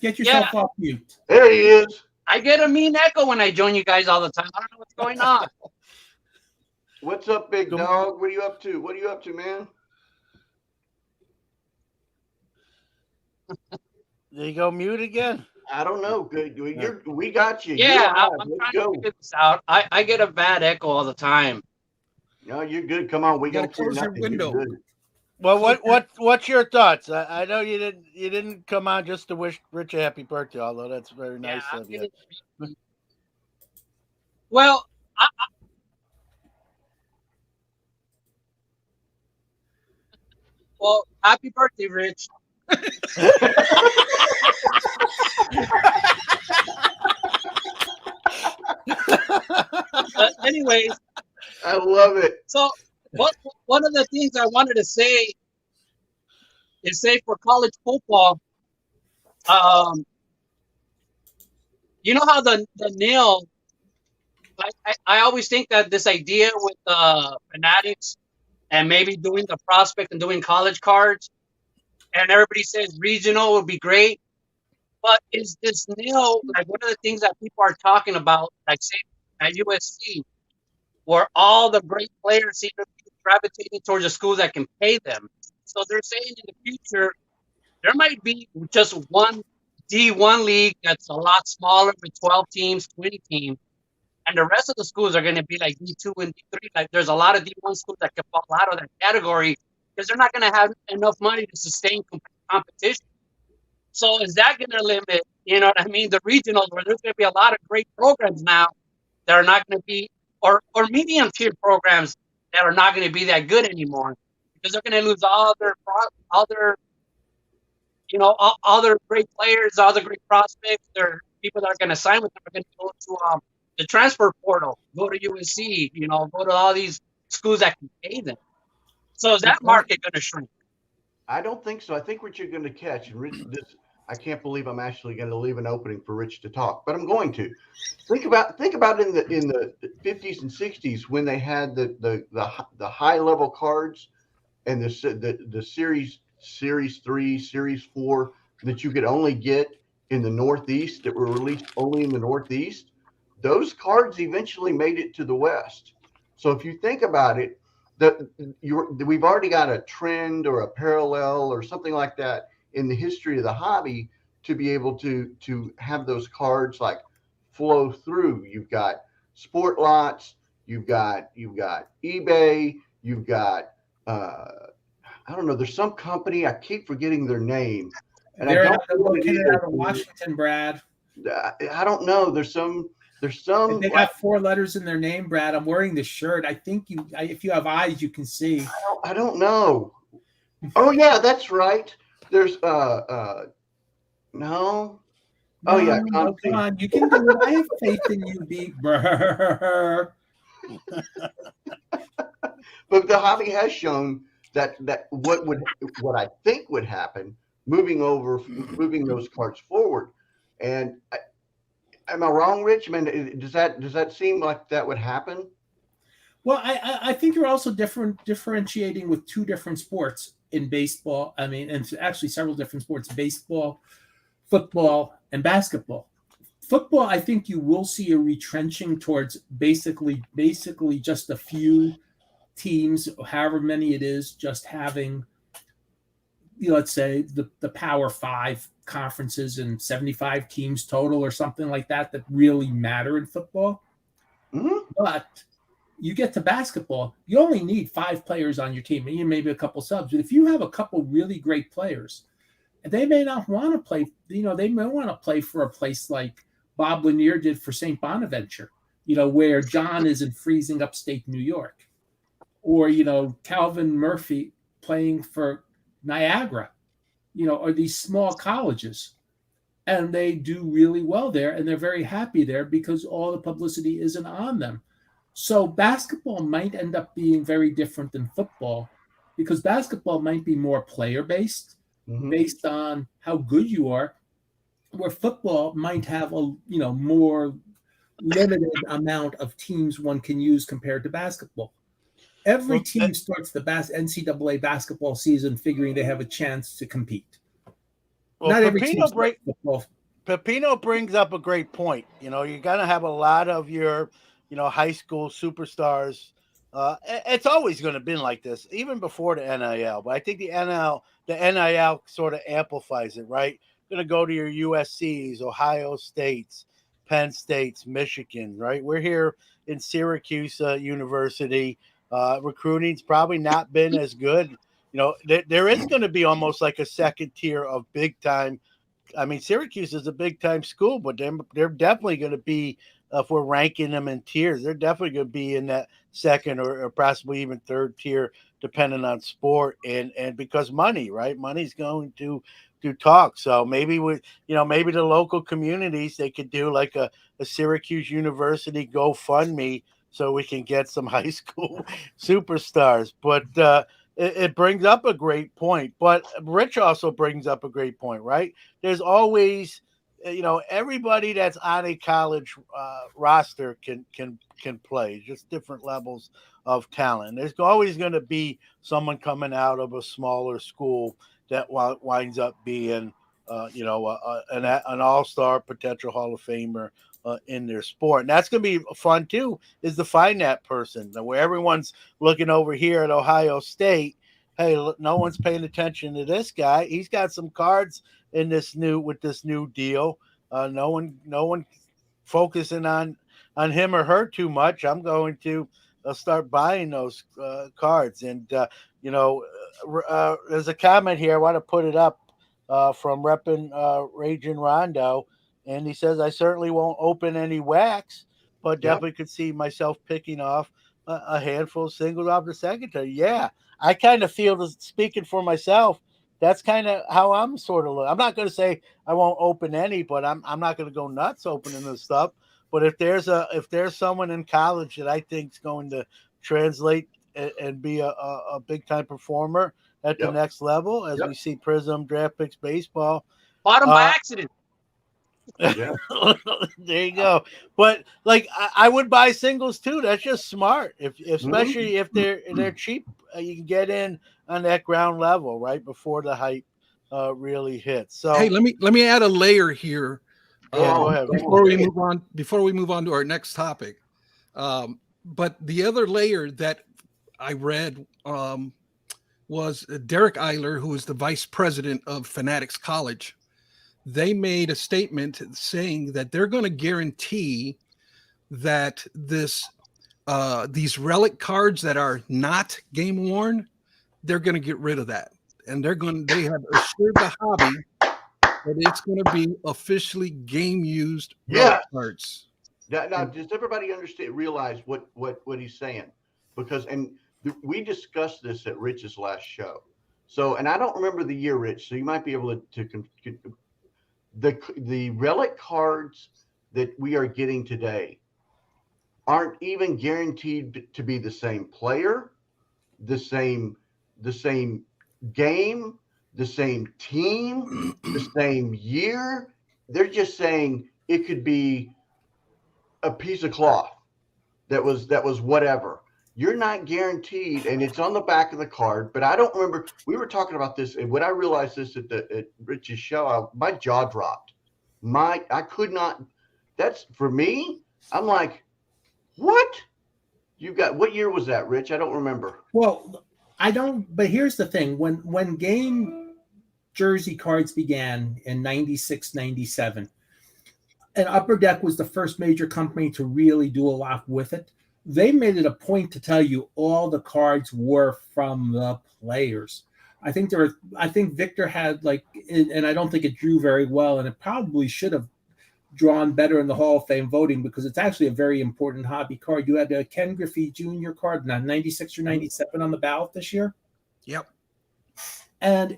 Get yourself off mute. There he is. I get a mean echo when I join you guys all the time. I don't know what's going on. What's up, big Good- dog? What are you up to? What are you up to, man? There you go, mute again. I don't know. Good. We got you. Yeah, You're live. I'm Let's trying go. to figure this out. I get a bad echo all the time. No, you're good. Come on. We You gotta don't hear close your nothing. You're window. good. Well, what's your thoughts? I know you didn't come on just to wish Rich a happy birthday, although that's very nice Yeah, of you. well, well, happy birthday, Rich. Anyways, I love it. so one of the things I wanted to say is say for college football, um, you know how the nail. I always think that this idea with fanatics and maybe doing the prospect and doing college cards, and everybody says regional would be great. But is this nail like one of the things that people are talking about, like say at USC, where all the great players seem to be gravitating towards the schools that can pay them? So they're saying in the future there might be just one D1 league that's a lot smaller with 12 teams, 20 teams, and the rest of the schools are going to be like D2 and D3. Like there's a lot of D1 schools that can fall out of that category because they're not going to have enough money to sustain competition. So is that going to limit, you know what I mean, the regionals where there's going to be a lot of great programs now that are not going to be, or medium tier programs that are not going to be that good anymore because they're going to lose all their all their great players, all the great prospects. They're people that are going to sign with them are going to go to the transfer portal, go to USC, go to all these schools that can pay them. So is that market going to shrink? I don't think so. I think what you're going to catch, and Rich, I can't believe I'm actually going to leave an opening for Rich to talk, but I'm going to. Think about in the 50s and 60s when they had the high level cards and the series 3, series 4 that you could only get in the Northeast, that were released only in the Northeast. Those cards eventually made it to the West. So if you think about it, we've already got a trend or a parallel or something like that in the history of the hobby to be able to have those cards like flow through. You've got sport lots, you've got eBay, you've got I don't know. There's some company, I keep forgetting their name, and They're I don't know what it located is. out of Washington, Brad. I don't know. There's some. They got 4 letters in their name, Brad. I'm wearing the shirt. I think if you have eyes, you can see. I don't know. Oh yeah, that's right. There's no. Oh yeah, No, come on, you can do it. I have faith in you, B. But the hobby has shown that what I think would happen moving those cards forward. And am I wrong, Rich? I mean, does that seem like that would happen? Well, I think you're also differentiating with 2 different sports in baseball. I mean, and actually several different sports: baseball, football, and basketball. Football, I think you will see a retrenching towards basically just a few teams, however many it is, just having, let's say the Power 5 conferences and 75 teams total or something like that really matter in football. Mm-hmm. But you get to basketball, you only need 5 players on your team, and maybe a couple subs. But if you have a couple really great players, they may not want to play, they may want to play for a place like Bob Lanier did for St. Bonaventure, where John is in freezing upstate New York. Or, Calvin Murphy playing for Niagara, or these small colleges. And they do really well there, and they're very happy there because all the publicity isn't on them. So basketball might end up being very different than football because basketball might be more player-based, based on how good you are, where football might have a more limited amount of teams one can use compared to basketball. Every team starts the NCAA basketball season figuring they have a chance to compete. Well, Not every team Pepino brings up a great point. You're going to have a lot of your, high school superstars It's always going to been like this, even before the NIL. But I think the NIL sort of amplifies it, right? Going to go to your USC's, Ohio States, Penn States, Michigan, right? We're here in Syracuse University. Recruiting's probably not been as good. There is going to be almost like a second tier of big time. I mean, Syracuse is a big time school, but they're definitely going to be, if we're ranking them in tiers, they're definitely going to be in that second or possibly even third tier, depending on sport and because money, right? Money's going to talk. So maybe maybe the local communities, they could do like a Syracuse University GoFundMe so we can get some high school superstars. But it brings up a great point. But Rich also brings up a great point, right? There's always, everybody that's on a college roster can play, just different levels of talent. There's always going to be someone coming out of a smaller school that winds up being an all-star, potential Hall of Famer in their sport. And that's going to be fun too, is to find that person where everyone's looking over here at Ohio State. Hey, look, no one's paying attention to this guy. He's got some cards in this new deal. No one focusing on him or her too much. I'm going to start buying those cards. And there's a comment here. I want to put it up from Reppin' Raging Rondo, and he says, "I certainly won't open any wax, but definitely could see myself picking off a handful of singles off the secondary." Yeah, I kind of feel, speaking for myself, that's kind of how I'm sort of looking. I'm not going to say I won't open any, but I'm not going to go nuts opening this stuff. But if there's someone in college that I think is going to translate and be a big time performer at the next level, as we see Prism Draft Picks Baseball, Bought him by accident. Yeah. there you go. But like I would buy singles too. That's just smart. Especially if they're cheap, you can get in on that ground level right before the hype really hits. So hey, let me add a layer here. Go ahead. Before we move on to our next topic. But the other layer that I read was Derek Eiler, who is the vice president of Fanatics College. They made a statement saying that they're going to guarantee that these relic cards that are not game worn, they're going to get rid of that, and they have assured the hobby that it's going to be officially game used relic cards. Now, does everybody realize what he's saying? Because we discussed this at Rich's last show. So, and I don't remember the year, Rich. So you might be able to the relic cards that we are getting today aren't even guaranteed to be the same player, the same game, the same team, the same year. They're just saying it could be a piece of cloth that was whatever. You're not guaranteed, and it's on the back of the card. But I don't remember. We were talking about this, and when I realized this at Rich's show, my jaw dropped. I could not. That's for me. I'm like, what? You got, what year was that, Rich? I don't remember. Well, I don't. But here's the thing: when game jersey cards began in 96, 97, and Upper Deck was the first major company to really do a lot with it. They made it a point to tell you all the cards were from the players. I think Victor had and I don't think it drew very well, and it probably should have drawn better in the Hall of Fame voting because it's actually a very important hobby card. You had a Ken Griffey Jr. card, 96 or 97 on the ballot this year. Yep. And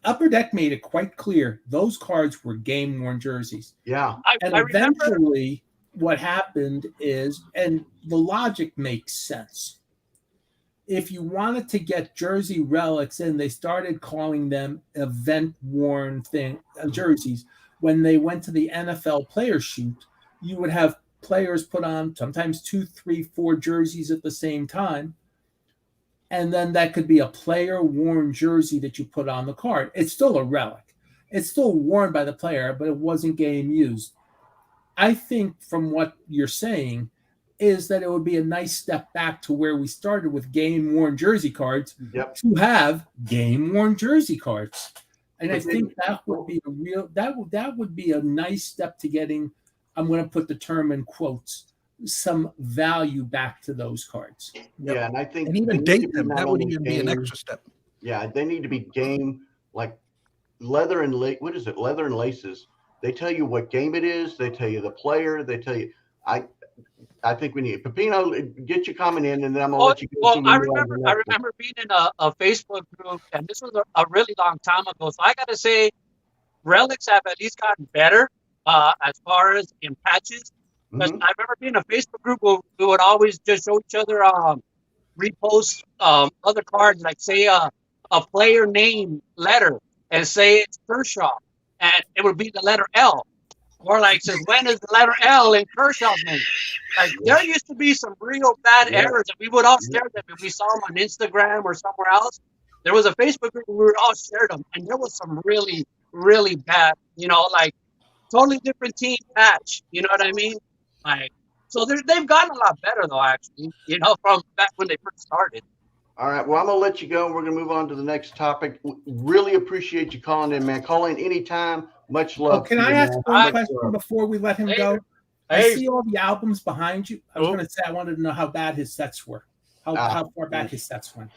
Upper Deck made it quite clear those cards were game-worn jerseys. Yeah. And eventually what happened is, and the logic makes sense, if you wanted to get jersey relics in, they started calling them event-worn jerseys. When they went to the NFL player shoot, you would have players put on sometimes 2, 3, 4 jerseys at the same time. And then that could be a player-worn jersey that you put on the card. It's still a relic. It's still worn by the player, but it wasn't game used. I think from what you're saying, is that it would be a nice step back to where we started with game worn jersey cards Yep. to have game worn jersey cards. And I But then- think that would be a real that would be a nice step to getting, I'm going to put the term in quotes, some value back to those cards. Yeah, and I think And they even need date to be them. not That would only even be an game- extra step. Yeah, they need to be game like leather and what is it? Leather and laces. They tell you what game it is. They tell you the player. They tell you. I think we need Pepino. Get your comment in, and then I'm gonna let you go. Well, so you I move on to the next one. remember being in a Facebook group, and this was a really long time ago. So I got to say, relics have at least gotten better as far as in patches. Because Mhm. I remember being in a Facebook group where we would always just show each other repost other cards, like say a player name letter, and say it's Kershaw, and it would be the letter L, or like says when is the letter L in Kershaw's name. Like there used to be some real bad Yeah. errors, and we would all share them if we saw them on Instagram or somewhere else. There was a Facebook group where we would all share them, and there was some really, really bad, like totally different team patch. You know what I mean? Like, so they've gotten a lot better though, actually. From back when they first started. All right. Well, I'm gonna let you go. We're gonna move on to the next topic. Really appreciate you calling in, man. Call in anytime. Much Oh, love. can to I you, ask man. one Much question love. before we let him Hey. go? I Hey. see all the albums behind you. I was Oh. going to say I wanted to know how bad his sets were, how far back his sets went.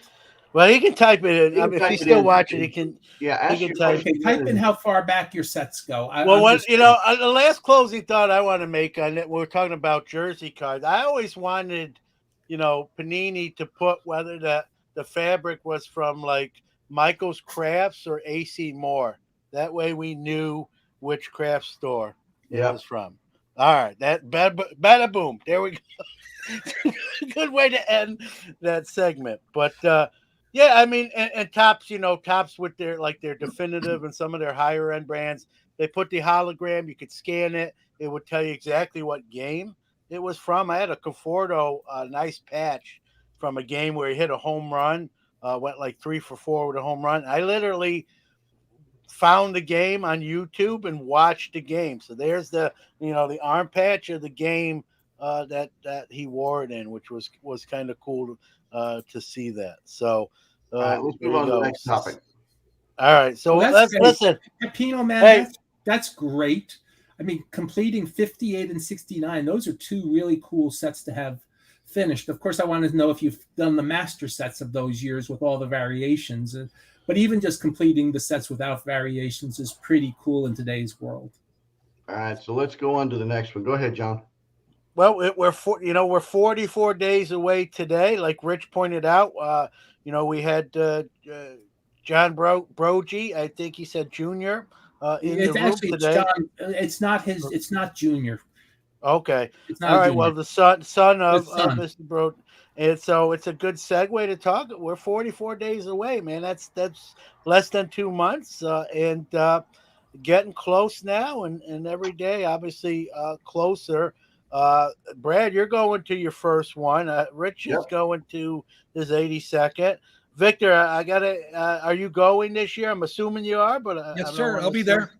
Well, he can type it in. He I can mean, if type he's it still in. watching, he can. Yeah, ask can your type- question. Okay, type in how far back your sets go. Well, I'm what just- the last closing thought I want to make on it, we're talking about jersey cards. I always wanted, Panini to put whether the fabric was from like Michael's Crafts or AC Moore. That way we knew which craft store it Yep. was from. All right, that bada boom. There we go. Good way to end that segment. But yeah, I mean, and Tops, Tops with their definitive and some of their higher end brands, they put the hologram. You could scan it; it would tell you exactly what game it was from. I had a Conforto, nice patch from a game where he hit a home run, went like 3 for 4 with a home run. I literally found the game on YouTube and watched the game. So there's the arm patch of the game that he wore it in, which was kind of cool to see that. So All right, let's there move on you to the go. next topic. All right, so Well, that's let's great. listen. Pino, man, Hey. that's great. I mean, completing 58 and 69, those are two really cool sets to have finished. Of course, I wanted to know if you've done the master sets of those years with all the variations. But even just completing the sets without variations is pretty cool in today's world. All right, so let's go on to the next one. Go ahead, John. Well, we're 44 days away today. Like Rich pointed out, we had John Brogy. I think he said Junior in It's the room actually today. John. It's not Junior. Okay. It's not All right. Junior. Well, the son of son. Mr. Broad, and so it's a good segue to talk. We're 44 days away, man. That's less than 2 months, and getting close now, and every day, obviously, closer. Brad, you're going to your first one. Rich is Yep. going to his 82nd. Victor, I gotta. Are you going this year? I'm assuming you are, but I Yes, don't sir. wanna I'll be assume. there.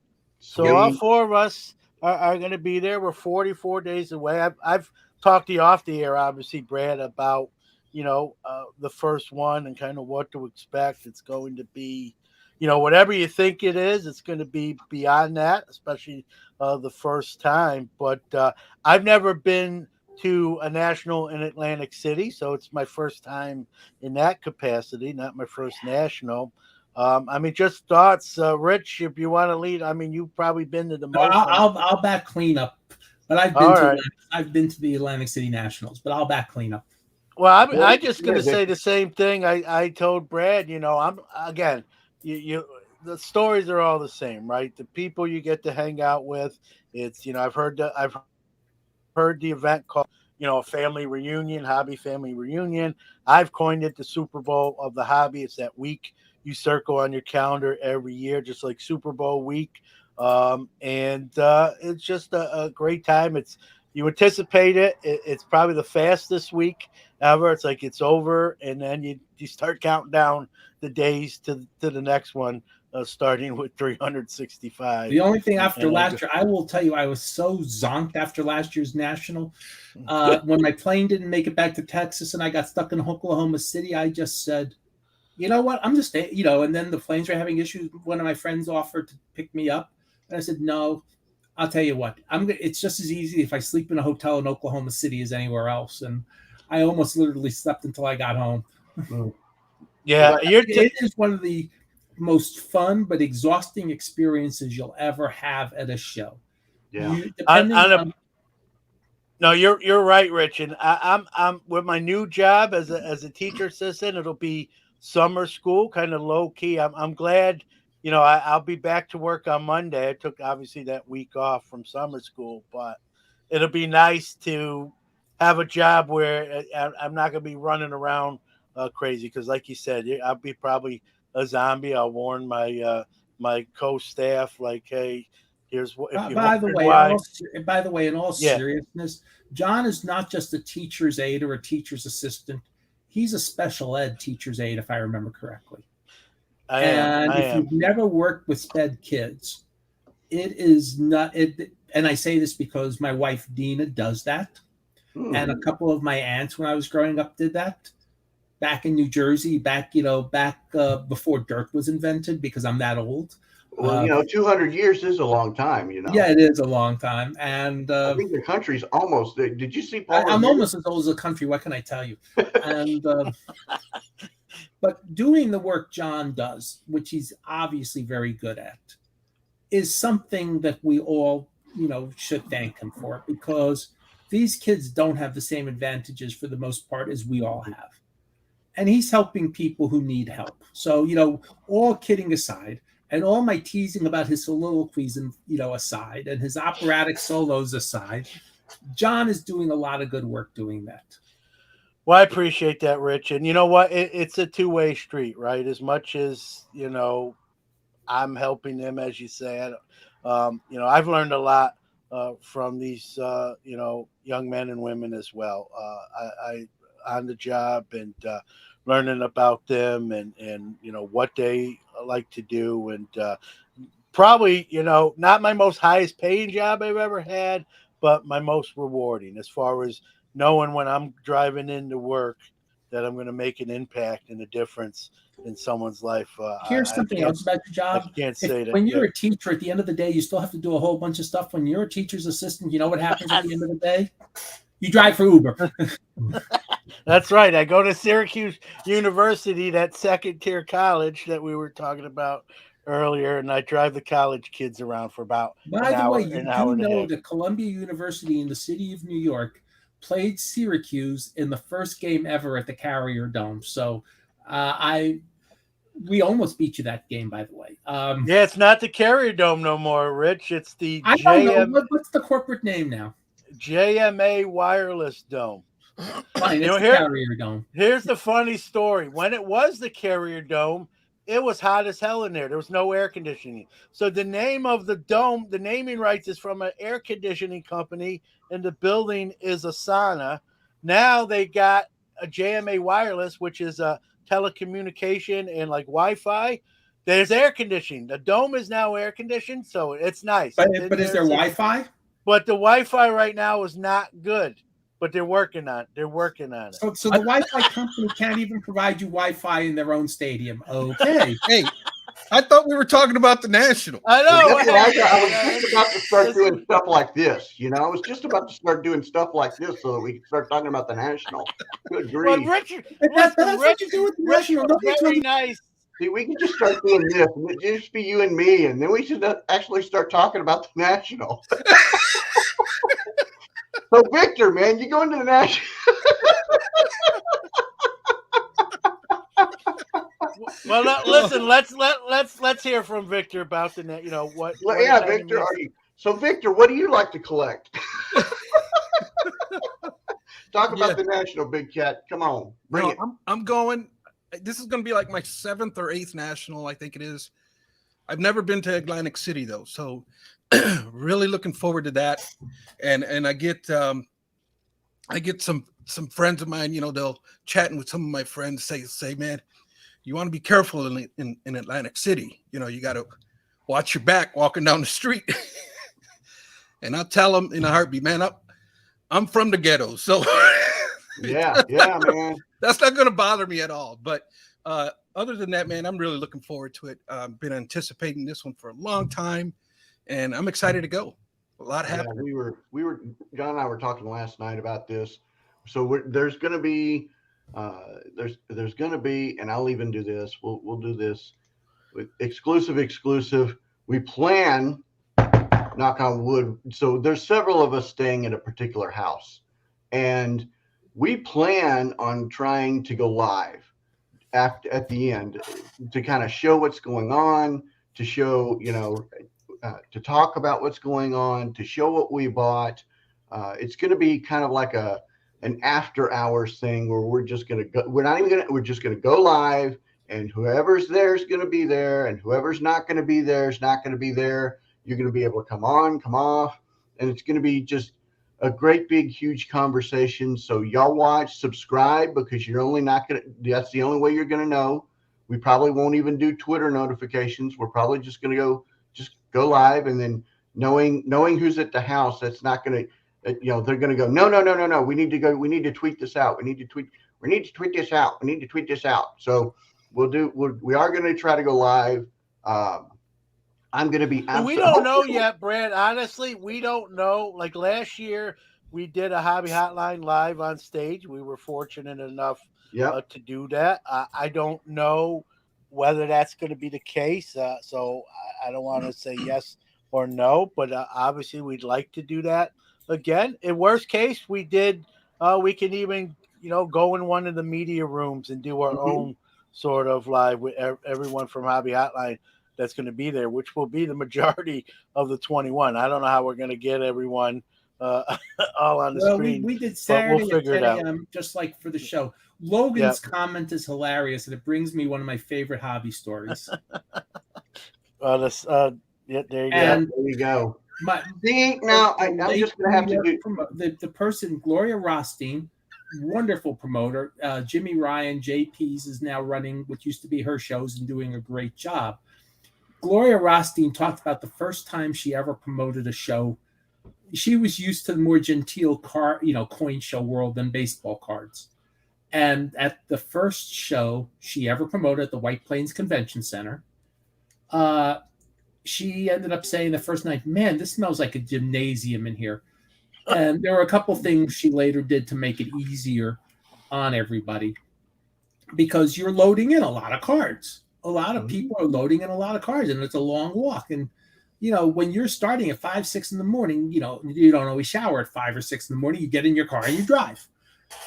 So all Sweet. 4 of us are going to be there. We're 44 days away. I've talked to you off the air, obviously, Brad, about the first one and kind of what to expect. It's going to be, whatever you think it is, it's going to be beyond that, especially the first time. But I've never been to a national in Atlantic City, so it's my first time in that capacity, not my first national. I mean, just thoughts, Rich. If you want to lead, I mean, you've probably been to the most. I'll back clean up, but I've been to the Atlantic City Nationals, but I'll back clean up. Well, I'm Well, just yeah, going to say Victor. the same thing I told Brad. I'm again. The stories are all the same, right? The people you get to hang out with. It's I've heard the event called a family reunion, hobby family reunion. I've coined it the Super Bowl of the hobby. It's that week you circle on your calendar every year, just like Super Bowl week. And it's just a great time. You anticipate it. It's probably the fastest week ever. It's like it's over, and then you start counting down the days to the next one starting with 365. The only thing after And last year, I will tell you, I was so zonked after last year's national. When my plane didn't make it back to Texas and I got stuck in Oklahoma City, I just said, you know what, I'm just, and then the planes were having issues. One of my friends offered to pick me up. And I said, no, I'll tell you what, it's just as easy if I sleep in a hotel in Oklahoma City as anywhere else. And I almost literally slept until I got home. Yeah, it is one of the most fun but exhausting experiences you'll ever have at a show. Yeah. No, you're right, Rich. And I'm with my new job as a teacher assistant. It'll be summer school, kind of low key. I'm glad, I'll be back to work on Monday. I took obviously that week off from summer school, but it'll be nice to have a job where I'm not going to be running around crazy. Because, like you said, I'll be probably a zombie. I'll warn my co-staff, like, hey, here's what. If you by the way, in all seriousness, John is not just a teacher's aide or a teacher's assistant. He's a special ed teacher's aide, if I remember correctly. I am. If you've never worked with SPED kids, it is not. And I say this because my wife Dina does that, and a couple of my aunts when I was growing up did that. Back in New Jersey, back before dirt was invented, because I'm that old. Well, 200 years is a long time, Yeah, it is a long time. And I think the country's almost there. Did you see Paul? I'm almost as old as the country. What can I tell you? And but doing the work John does, which he's obviously very good at, is something that we all, should thank him for, because these kids don't have the same advantages for the most part as we all have. And he's helping people who need help. So, all kidding aside, and all my teasing about his soliloquies and aside, and his operatic solos aside, John is doing a lot of good work doing that. Well, I appreciate that, Rich. And you know what? It's a two-way street, right? As much as I'm helping him, as you said. I've learned a lot from these young men and women as well. I on the job and learning about them and what they like to do, and probably not my most highest paying job I've ever had, but my most rewarding, as far as knowing when I'm driving into work that I'm going to make an impact and a difference in someone's life. Here's something else about your job. I can't say that. When you're a teacher, at the end of the day, you still have to do a whole bunch of stuff. When you're a teacher's assistant, you know what happens at the end of the day? You drive for Uber. That's right. I go to Syracuse University, that second tier college that we were talking about earlier, and I drive the college kids around for about By the way, you do know that Columbia University in the city of New York played Syracuse in the first game ever at the Carrier Dome. So we almost beat you that game, by the way. Yeah, it's not the Carrier Dome no more, Rich. It's the I don't know. What's the corporate name now? JMA Wireless Dome. Fine, it's the Carrier Dome. Here's the funny story. When it was the Carrier Dome, it was hot as hell in there. There was no air conditioning. So the name of the dome, the naming rights is from an air conditioning company, and the building is a sauna. Now they got a JMA Wireless, which is a telecommunication and like Wi-Fi. There's air conditioning. The dome is now air conditioned, so it's nice. But is there Wi-Fi? But the Wi-Fi right now is not good. But they're working on it. So the Wi-Fi company can't even provide you Wi-Fi in their own stadium. Okay. Hey, I thought we were talking about the National. I know. I was just about to start doing stuff like this. I was just about to start doing stuff like this so that we could start talking about the National. Good grief. Well, Richard, that's what you do with the National. Very nice. See, we can just start doing this, and it just be you and me, and then we should actually start talking about the National. So, Victor, man, you going to the National? Well, listen. Let's hear from Victor about the net. What? Well, yeah, Victor. So, Victor, what do you like to collect? Talk about the National, Big Cat. Come on, bring it. I'm going. This is going to be like my 7th or 8th National, I think it is. I've never been to Atlantic City though, so really looking forward to that. And I get some friends of mine, they'll chatting with some of my friends say, man, you want to be careful in Atlantic City. You know, you got to watch your back walking down the street. And I'll tell them in a heartbeat, man, I'm from the ghetto. So Yeah, man. That's not going to bother me at all. But other than that, man, I'm really looking forward to it. I've been anticipating this one for a long time, and I'm excited to go. A lot happening. We were John and I were talking last night about this. So there's going to be there's going to be, and I'll even do this. We'll do this with exclusive. We plan, knock on wood. So there's several of us staying at a particular house, and we plan on trying to go live at the end to kind of show what's going on, to show, to talk about what's going on, to show what we bought. It's going to be kind of like an after hours thing where we're just going to go. We're just going to go live, and whoever's there is going to be there, and whoever's not going to be there is not going to be there. You're going to be able to come on, come off, and it's going to be just a great big huge conversation. So y'all watch, subscribe, because you're only not going to, that's the only way you're going to know. We probably won't even do Twitter notifications. We're probably just going to go live, and then knowing who's at the house, that's not going to, they're going to go, no. We need to tweet this out. We need to tweet this out. We need to tweet this out. So we are going to try to go live. I'm going to be. We don't know yet, Brad. Honestly, we don't know. Like last year, we did a hobby hotline live on stage. We were fortunate enough to do that. I don't know whether that's going to be the case. So I don't want to say yes or no, but obviously we'd like to do that again. In worst case, we did. We can even go in one of the media rooms and do our own sort of live with everyone from Hobby Hotline that's going to be there, which will be the majority of the 21. I don't know how we're going to get everyone all on the screen. We did Saturday we'll figure at 10 it out. a.m. just like for the show. Logan's comment is hilarious, and it brings me one of my favorite hobby stories. There you go. There you go. I'm just going to have to do the person, Gloria Rothstein, wonderful promoter. Jimmy Ryan, JP's is now running what used to be her shows and doing a great job. Gloria Rothstein talked about the first time she ever promoted a show. She was used to the more genteel coin show world than baseball cards. And at the first show she ever promoted at the White Plains Convention Center, she ended up saying the first night, "Man, this smells like a gymnasium in here." And there were a couple things she later did to make it easier on everybody, because you're loading in a lot of cards. A lot of people are loading in a lot of cards, and it's a long walk. And, when you're starting at 5, 6 in the morning, you don't always shower at 5 or 6 in the morning. You get in your car and you drive.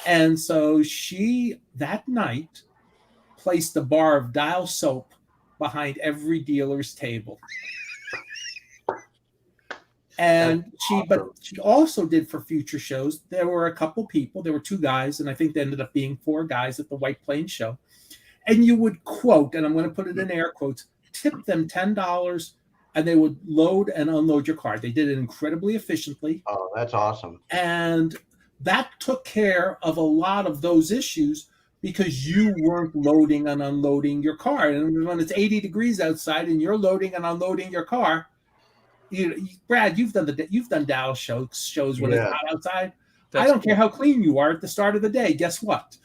And so she, that night, placed a bar of Dial soap behind every dealer's table. And she also did for future shows. There were a couple people. There were 2 guys, and I think there ended up being 4 guys at the White Plains show. And you would quote, and I'm going to put it in air quotes, tip them $10, and they would load and unload your card. They did it incredibly efficiently. Oh, that's awesome. And that took care of a lot of those issues, because you weren't loading and unloading your car. And when it's 80 degrees outside and you're loading and unloading your car, Brad, you've done Dow shows when it's hot outside. I don't care how clean you are at the start of the day. Guess what?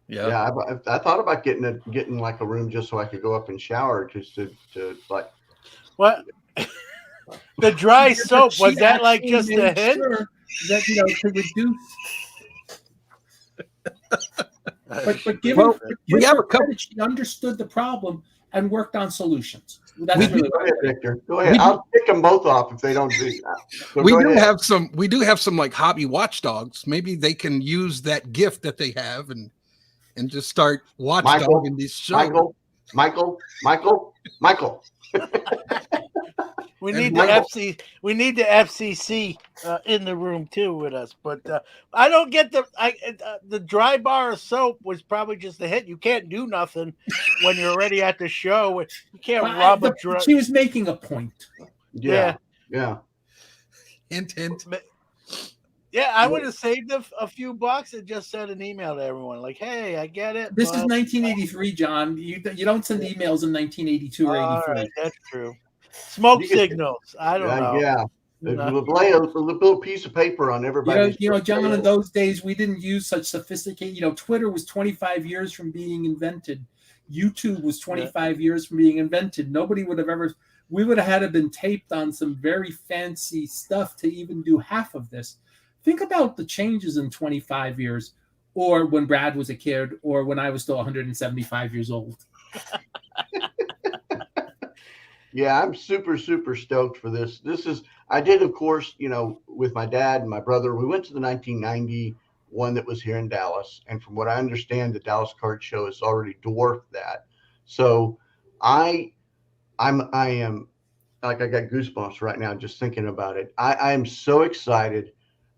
Yeah. I thought about getting like a room just so I could go up and shower, just to like. What? The dry soap, was that like just a hint? Sure that to reduce. But given we have a couple. She understood the problem and worked on solutions. That's Go ahead, Victor. Go ahead. I'll pick them both off if they don't do that. So we do have some like hobby watchdogs. Maybe they can use that gift that they have and just start watchdogging these shows. Michael. We need the FCC in the room too with us, but I don't get the dry bar of soap was probably just a hit. You can't do nothing when you're already at the show. You can't rub a dry. She was making a point. Yeah. Hint. Yeah, I would have saved a few bucks and just sent an email to everyone like, "Hey, I get it." This is but 1983, John. You don't send emails in 1982 or all 83. right, that's true. Smoke You can, signals. I don't know. yeah. No. Lay a little piece of paper on everybody's. John, in those days, we didn't use such sophisticated, Twitter was 25 years from being invented. YouTube was 25 years from being invented. Nobody would have ever, we would have had to been taped on some very fancy stuff to even do half of this. Think about the changes in 25 years, or when Brad was a kid, or when I was still 175 years old. Yeah, I'm super, super stoked for this. I did, of course, with my dad and my brother, we went to the 1990 one that was here in Dallas. And from what I understand, the Dallas Card Show has already dwarfed that. So I am like, I got goosebumps right now just thinking about it. I am so excited.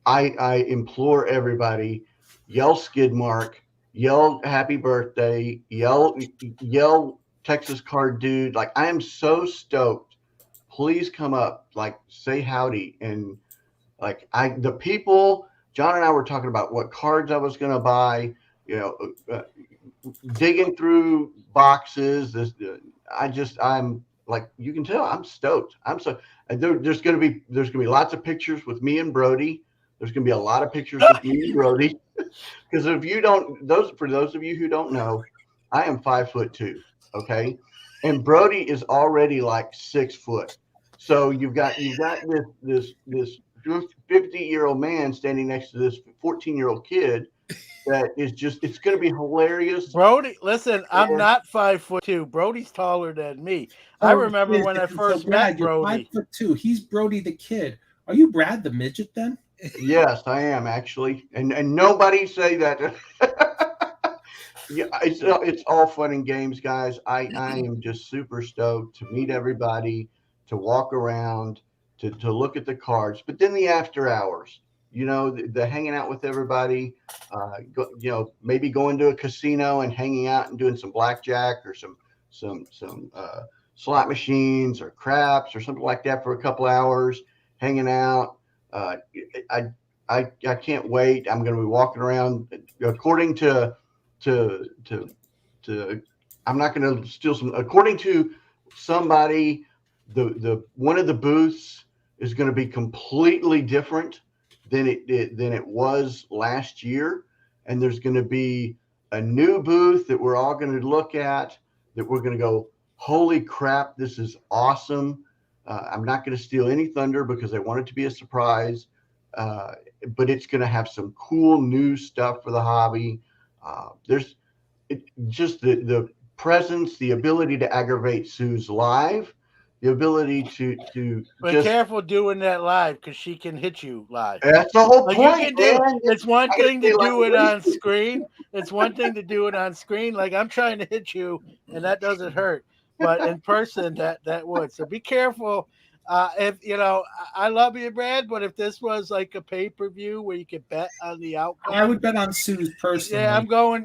I implore everybody, yell skid mark, yell happy birthday, yell Texas Card Dude. Like, I am so stoked. Please come up, like, say howdy. And like, the people, John and I were talking about what cards I was going to buy, digging through boxes. I'm like, you can tell I'm stoked. There's going to be lots of pictures with me and Brody. There's going to be a lot of pictures with me and Brody. Because for those of you who don't know, I am 5'2". Okay. And Brody is already like 6 foot. So you've got this 50-year-old man standing next to this 14-year-old kid that is just, it's going to be hilarious. Brody, listen, I'm not 5'2". Brody's taller than me. I remember when I first met Brody. 5'2". He's Brody the kid. Are you Brad the midget then? Yes, I am actually, and nobody say that. Yeah, it's all fun and games, guys. I am just super stoked to meet everybody, to walk around, to look at the cards. But then the after hours, the hanging out with everybody, maybe going to a casino and hanging out and doing some blackjack or some slot machines or craps or something like that for a couple hours, hanging out. I can't wait. I'm going to be walking around according to I'm not going to steal some. According to somebody, the one of the booths is going to be completely different than it was last year, and there's going to be a new booth that we're all going to look at, that we're going to go, holy crap, this is awesome. I'm not going to steal any thunder because I want it to be a surprise, but it's going to have some cool new stuff for the hobby. There's just the presence, the ability to aggravate Sue's live, the ability to But just, careful doing that live because she can hit you live. that's the whole Like point, man. It's one thing to do it like, on screen. It's one thing to do it on screen. Like, I'm trying to hit you and that doesn't hurt, but in person that would. So be careful. If I love you, Brad, but if this was like a pay-per-view where you could bet on the outcome, I would bet on Sue's personally. Yeah, I'm going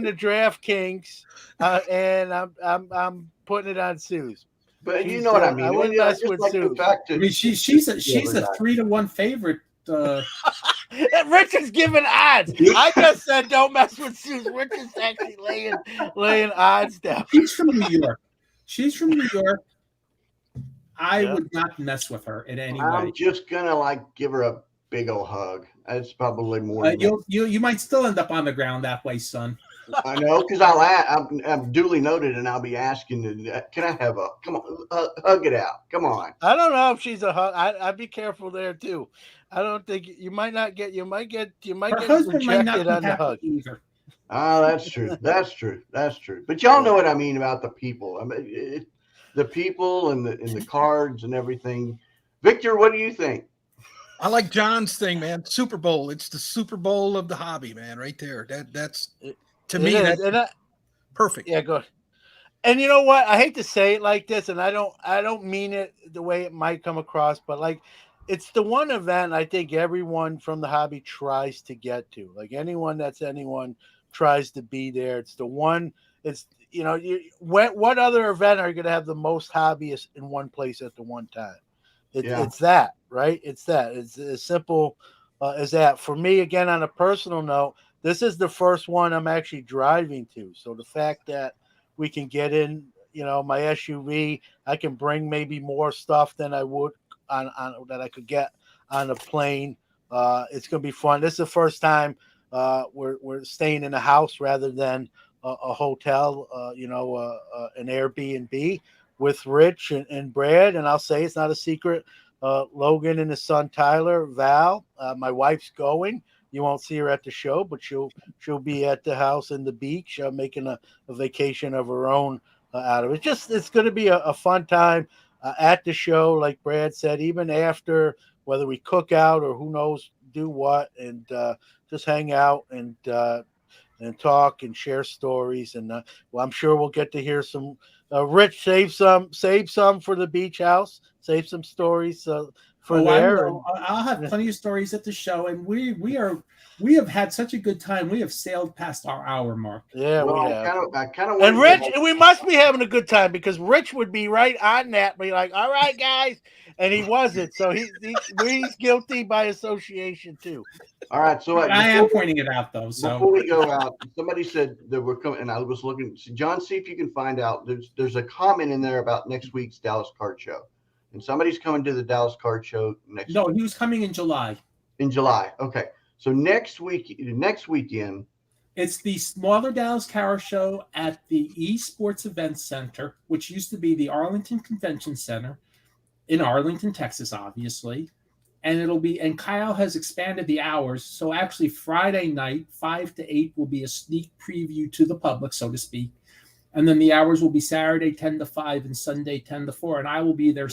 to DraftKings, and I'm putting it on Sue's. But you know what I mean. I wouldn't mess with like Sue. the fact that, I mean, she's a 3-1 favorite. Rich is giving odds. I just said don't mess with Sue. Rich is actually laying odds down. She's from New York. I would not mess with her in any way. I'm just gonna give her a big old hug. That's probably more. You might still end up on the ground that way, son. I know, because I'm duly noted, and I'll be asking, can I have come on, hug it out? Come on. I don't know if she's a hug. I'd be careful there too. I don't think you might get rejected on the hug. Either. Oh, that's true. That's true. But y'all know what I mean about the people. I mean, the people and the cards and everything. Victor, what do you think? I like John's thing, man. Super Bowl. It's the Super Bowl of the hobby, man. Right there. That's to me. That's perfect. Yeah, go ahead. And you know what? I hate to say it like this, and I don't mean it the way it might come across, but it's the one event I think everyone from the hobby tries to get to. Like anyone tries to be there. It's the one. It's what other event are you going to have the most hobbyists in one place at the one time? It's that, right? It's that. It's as simple is at. For me, again, on a personal note, this is the first one I'm actually driving to. So the fact that we can get in, my SUV, I can bring maybe more stuff than I would on that I could get on a plane. It's going to be fun. This is the first time we're staying in a house rather than a hotel, an Airbnb with Rich and Brad. And I'll say it's not a secret. Logan and his son Tyler, Val, my wife's going. You won't see her at the show, but she'll be at the house in the beach, making a vacation of her own out of it. It's going to be a fun time at the show, like Brad said. Even after, whether we cook out or who knows do what, and just hang out and talk and share stories. And well, I'm sure we'll get to hear some. Rich, save some for the beach house. Save some stories for there. I'll have plenty of stories at the show, and we have had such a good time. We have sailed past our hour mark. Yeah, Well, we have. I kind of And Rich, we must be having a good time because Rich would be right on that, be like, "All right, guys," and he wasn't. So he's guilty by association too. All right, so I am pointing it out though. So before we go out, somebody said that we're coming, and I was looking. John, see if you can find out. There's a comment in there about next week's Dallas Card Show, and somebody's coming to the Dallas Card Show next. No, he was coming in July. In July, okay. So next weekend, it's the smaller Dallas Car Show at the Esports Events Center, which used to be the Arlington Convention Center in Arlington, Texas, obviously. And Kyle has expanded the hours. So actually Friday night, 5 to 8 will be a sneak preview to the public, so to speak. And then the hours will be Saturday 10 to 5 and Sunday 10 to 4. And I will be there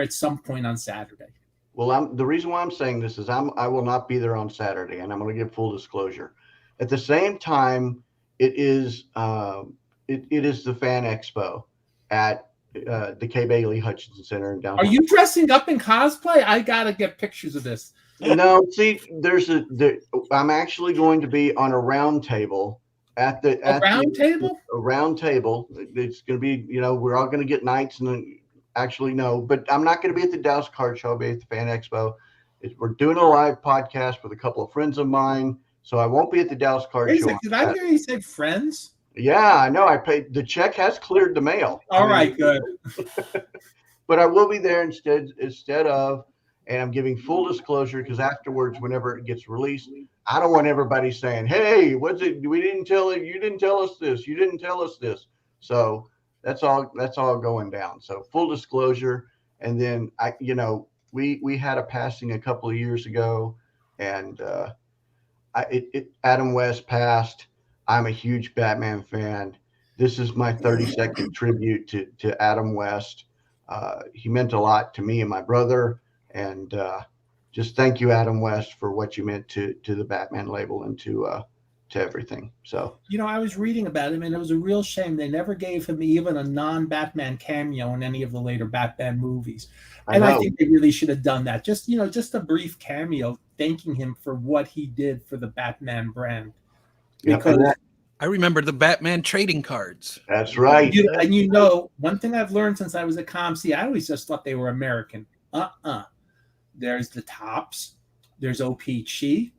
at some point on Saturday. Well, the reason why I'm saying this is I will not be there on Saturday, and I'm going to give full disclosure. At the same time, it is the Fan Expo at the Kay Bailey Hutchinson Center in downtown. Are you dressing up in cosplay? I gotta get pictures of this. No, see, I'm actually going to be on a round table at the table. A round table. It's going to be, we're all going to get nights, and actually no, but I'm not going to be at the Dallas Card Show. I'll be at the Fan Expo. We're doing a live podcast with a couple of friends of mine, so I won't be at the Dallas Card Show. Did I hear you say friends? Yeah, I know. I paid. The check has cleared the mail. All right, good. But I will be there instead of, and I'm giving full disclosure because afterwards, whenever it gets released, I don't want everybody saying, "Hey, what's it? You didn't tell us this. You didn't tell us this." So that's all going down. So full disclosure. And then we had a passing a couple of years ago, and Adam West passed. I'm a huge Batman fan. This is my 30-second tribute to Adam West. He meant a lot to me and my brother, and just thank you, Adam West, for what you meant to the Batman label and to everything. So I was reading about him, and it was a real shame they never gave him even a non-Batman cameo in any of the later Batman movies. I think they really should have done that. Just a brief cameo thanking him for what he did for the Batman brand. Because I remember the Batman trading cards. That's right. One thing I've learned since I was at ComC, I always just thought they were American. There's the Tops, there's O.P.G.,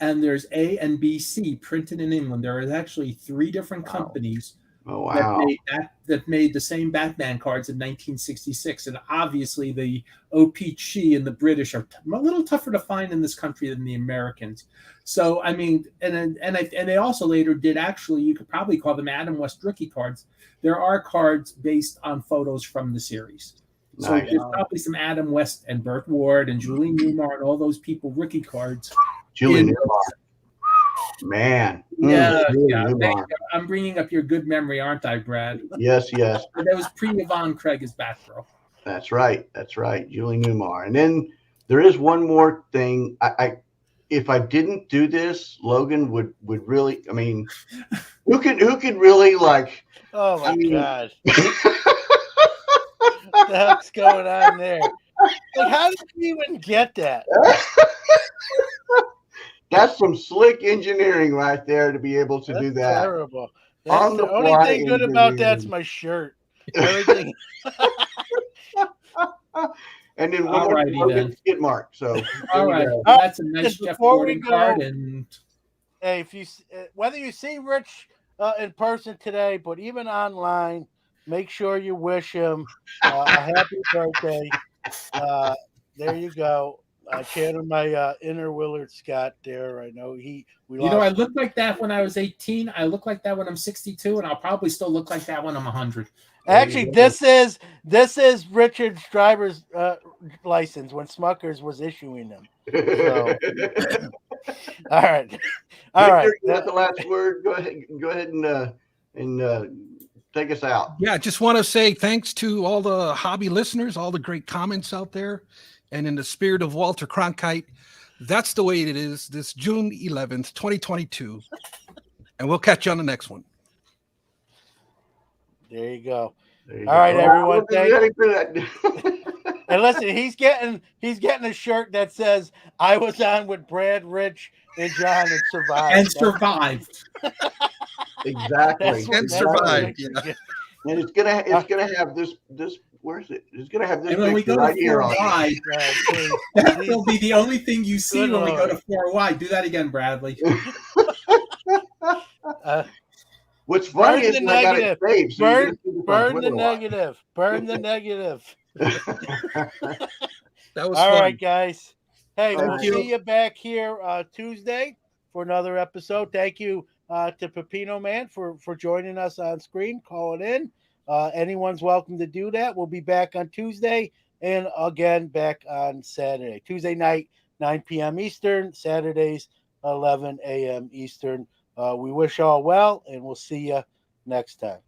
and there's A and BC printed in England. There are actually 3 different companies that made the same Batman cards in 1966. And obviously the O.P.G. and the British are a little tougher to find in this country than the Americans. So, I mean, and they also later did, actually, you could probably call them Adam West rookie cards. There are cards based on photos from the series. So Nice. there's probably some Adam West and Burt Ward and Julie Newmar and all those people rookie cards. Julie Newmar. Man. Yeah, Newmar. I'm bringing up your good memory, aren't I, Brad? Yes. That was pre-Yvonne Craig as Batgirl. That's right. Julie Newmar. And then there is one more thing. If I didn't do this, Logan would really, I mean, who could really like, oh my God. What the heck's going on there? Like, how did you even get that? That's some slick engineering right there to be able to do that. Terrible. That's the only thing good about that's my shirt. Everything. And then one more Alrighty thing, then. skid mark. So All right, go. that's a nice Jeff Before we Gordon go- card, and Hey, if you whether you see Rich in person today, but even online, make sure you wish him a happy birthday. There you go. I channel my inner Willard Scott there. I know we you know, I lost. looked like that when I was 18. I look like that when I'm 62, and I'll probably still look like that when I'm 100. Actually, this is Richard's driver's license when Smuckers was issuing them. So, all right, all right. Victor, you got the last word. Go ahead and take us out. Yeah, just want to say thanks to all the hobby listeners, all the great comments out there. And in the spirit of Walter Cronkite, that's the way it is this June 11th, 2022. And we'll catch you on the next one. There you go. There you All go. right, Well, everyone. I will be Thank ready for that. And listen, he's getting a shirt that says "I was on with Brad, Rich, and John and survived." And survived. Exactly. And survived. Richard Yeah. gets. And it's gonna have this where is it? It's gonna have this And when we picture go right to here 4 on it. wide, Please, that please. will be the only thing you see Good when we go Lord. to 4 wide. Do that again, Bradley. What's funny Burn is the I got it negative. saved, so you're gonna see this on Burn the Twitter a lot. negative. Burn the negative. That was All fun. right, guys. Hey, Thank we'll you. see you back here Tuesday for another episode. Thank you to Pepino Man for joining us on screen, calling in. Anyone's welcome to do that. We'll be back on Tuesday and again back on Saturday. Tuesday night, 9 p.m. Eastern. Saturdays, 11 a.m. Eastern. We wish all well, and we'll see you next time.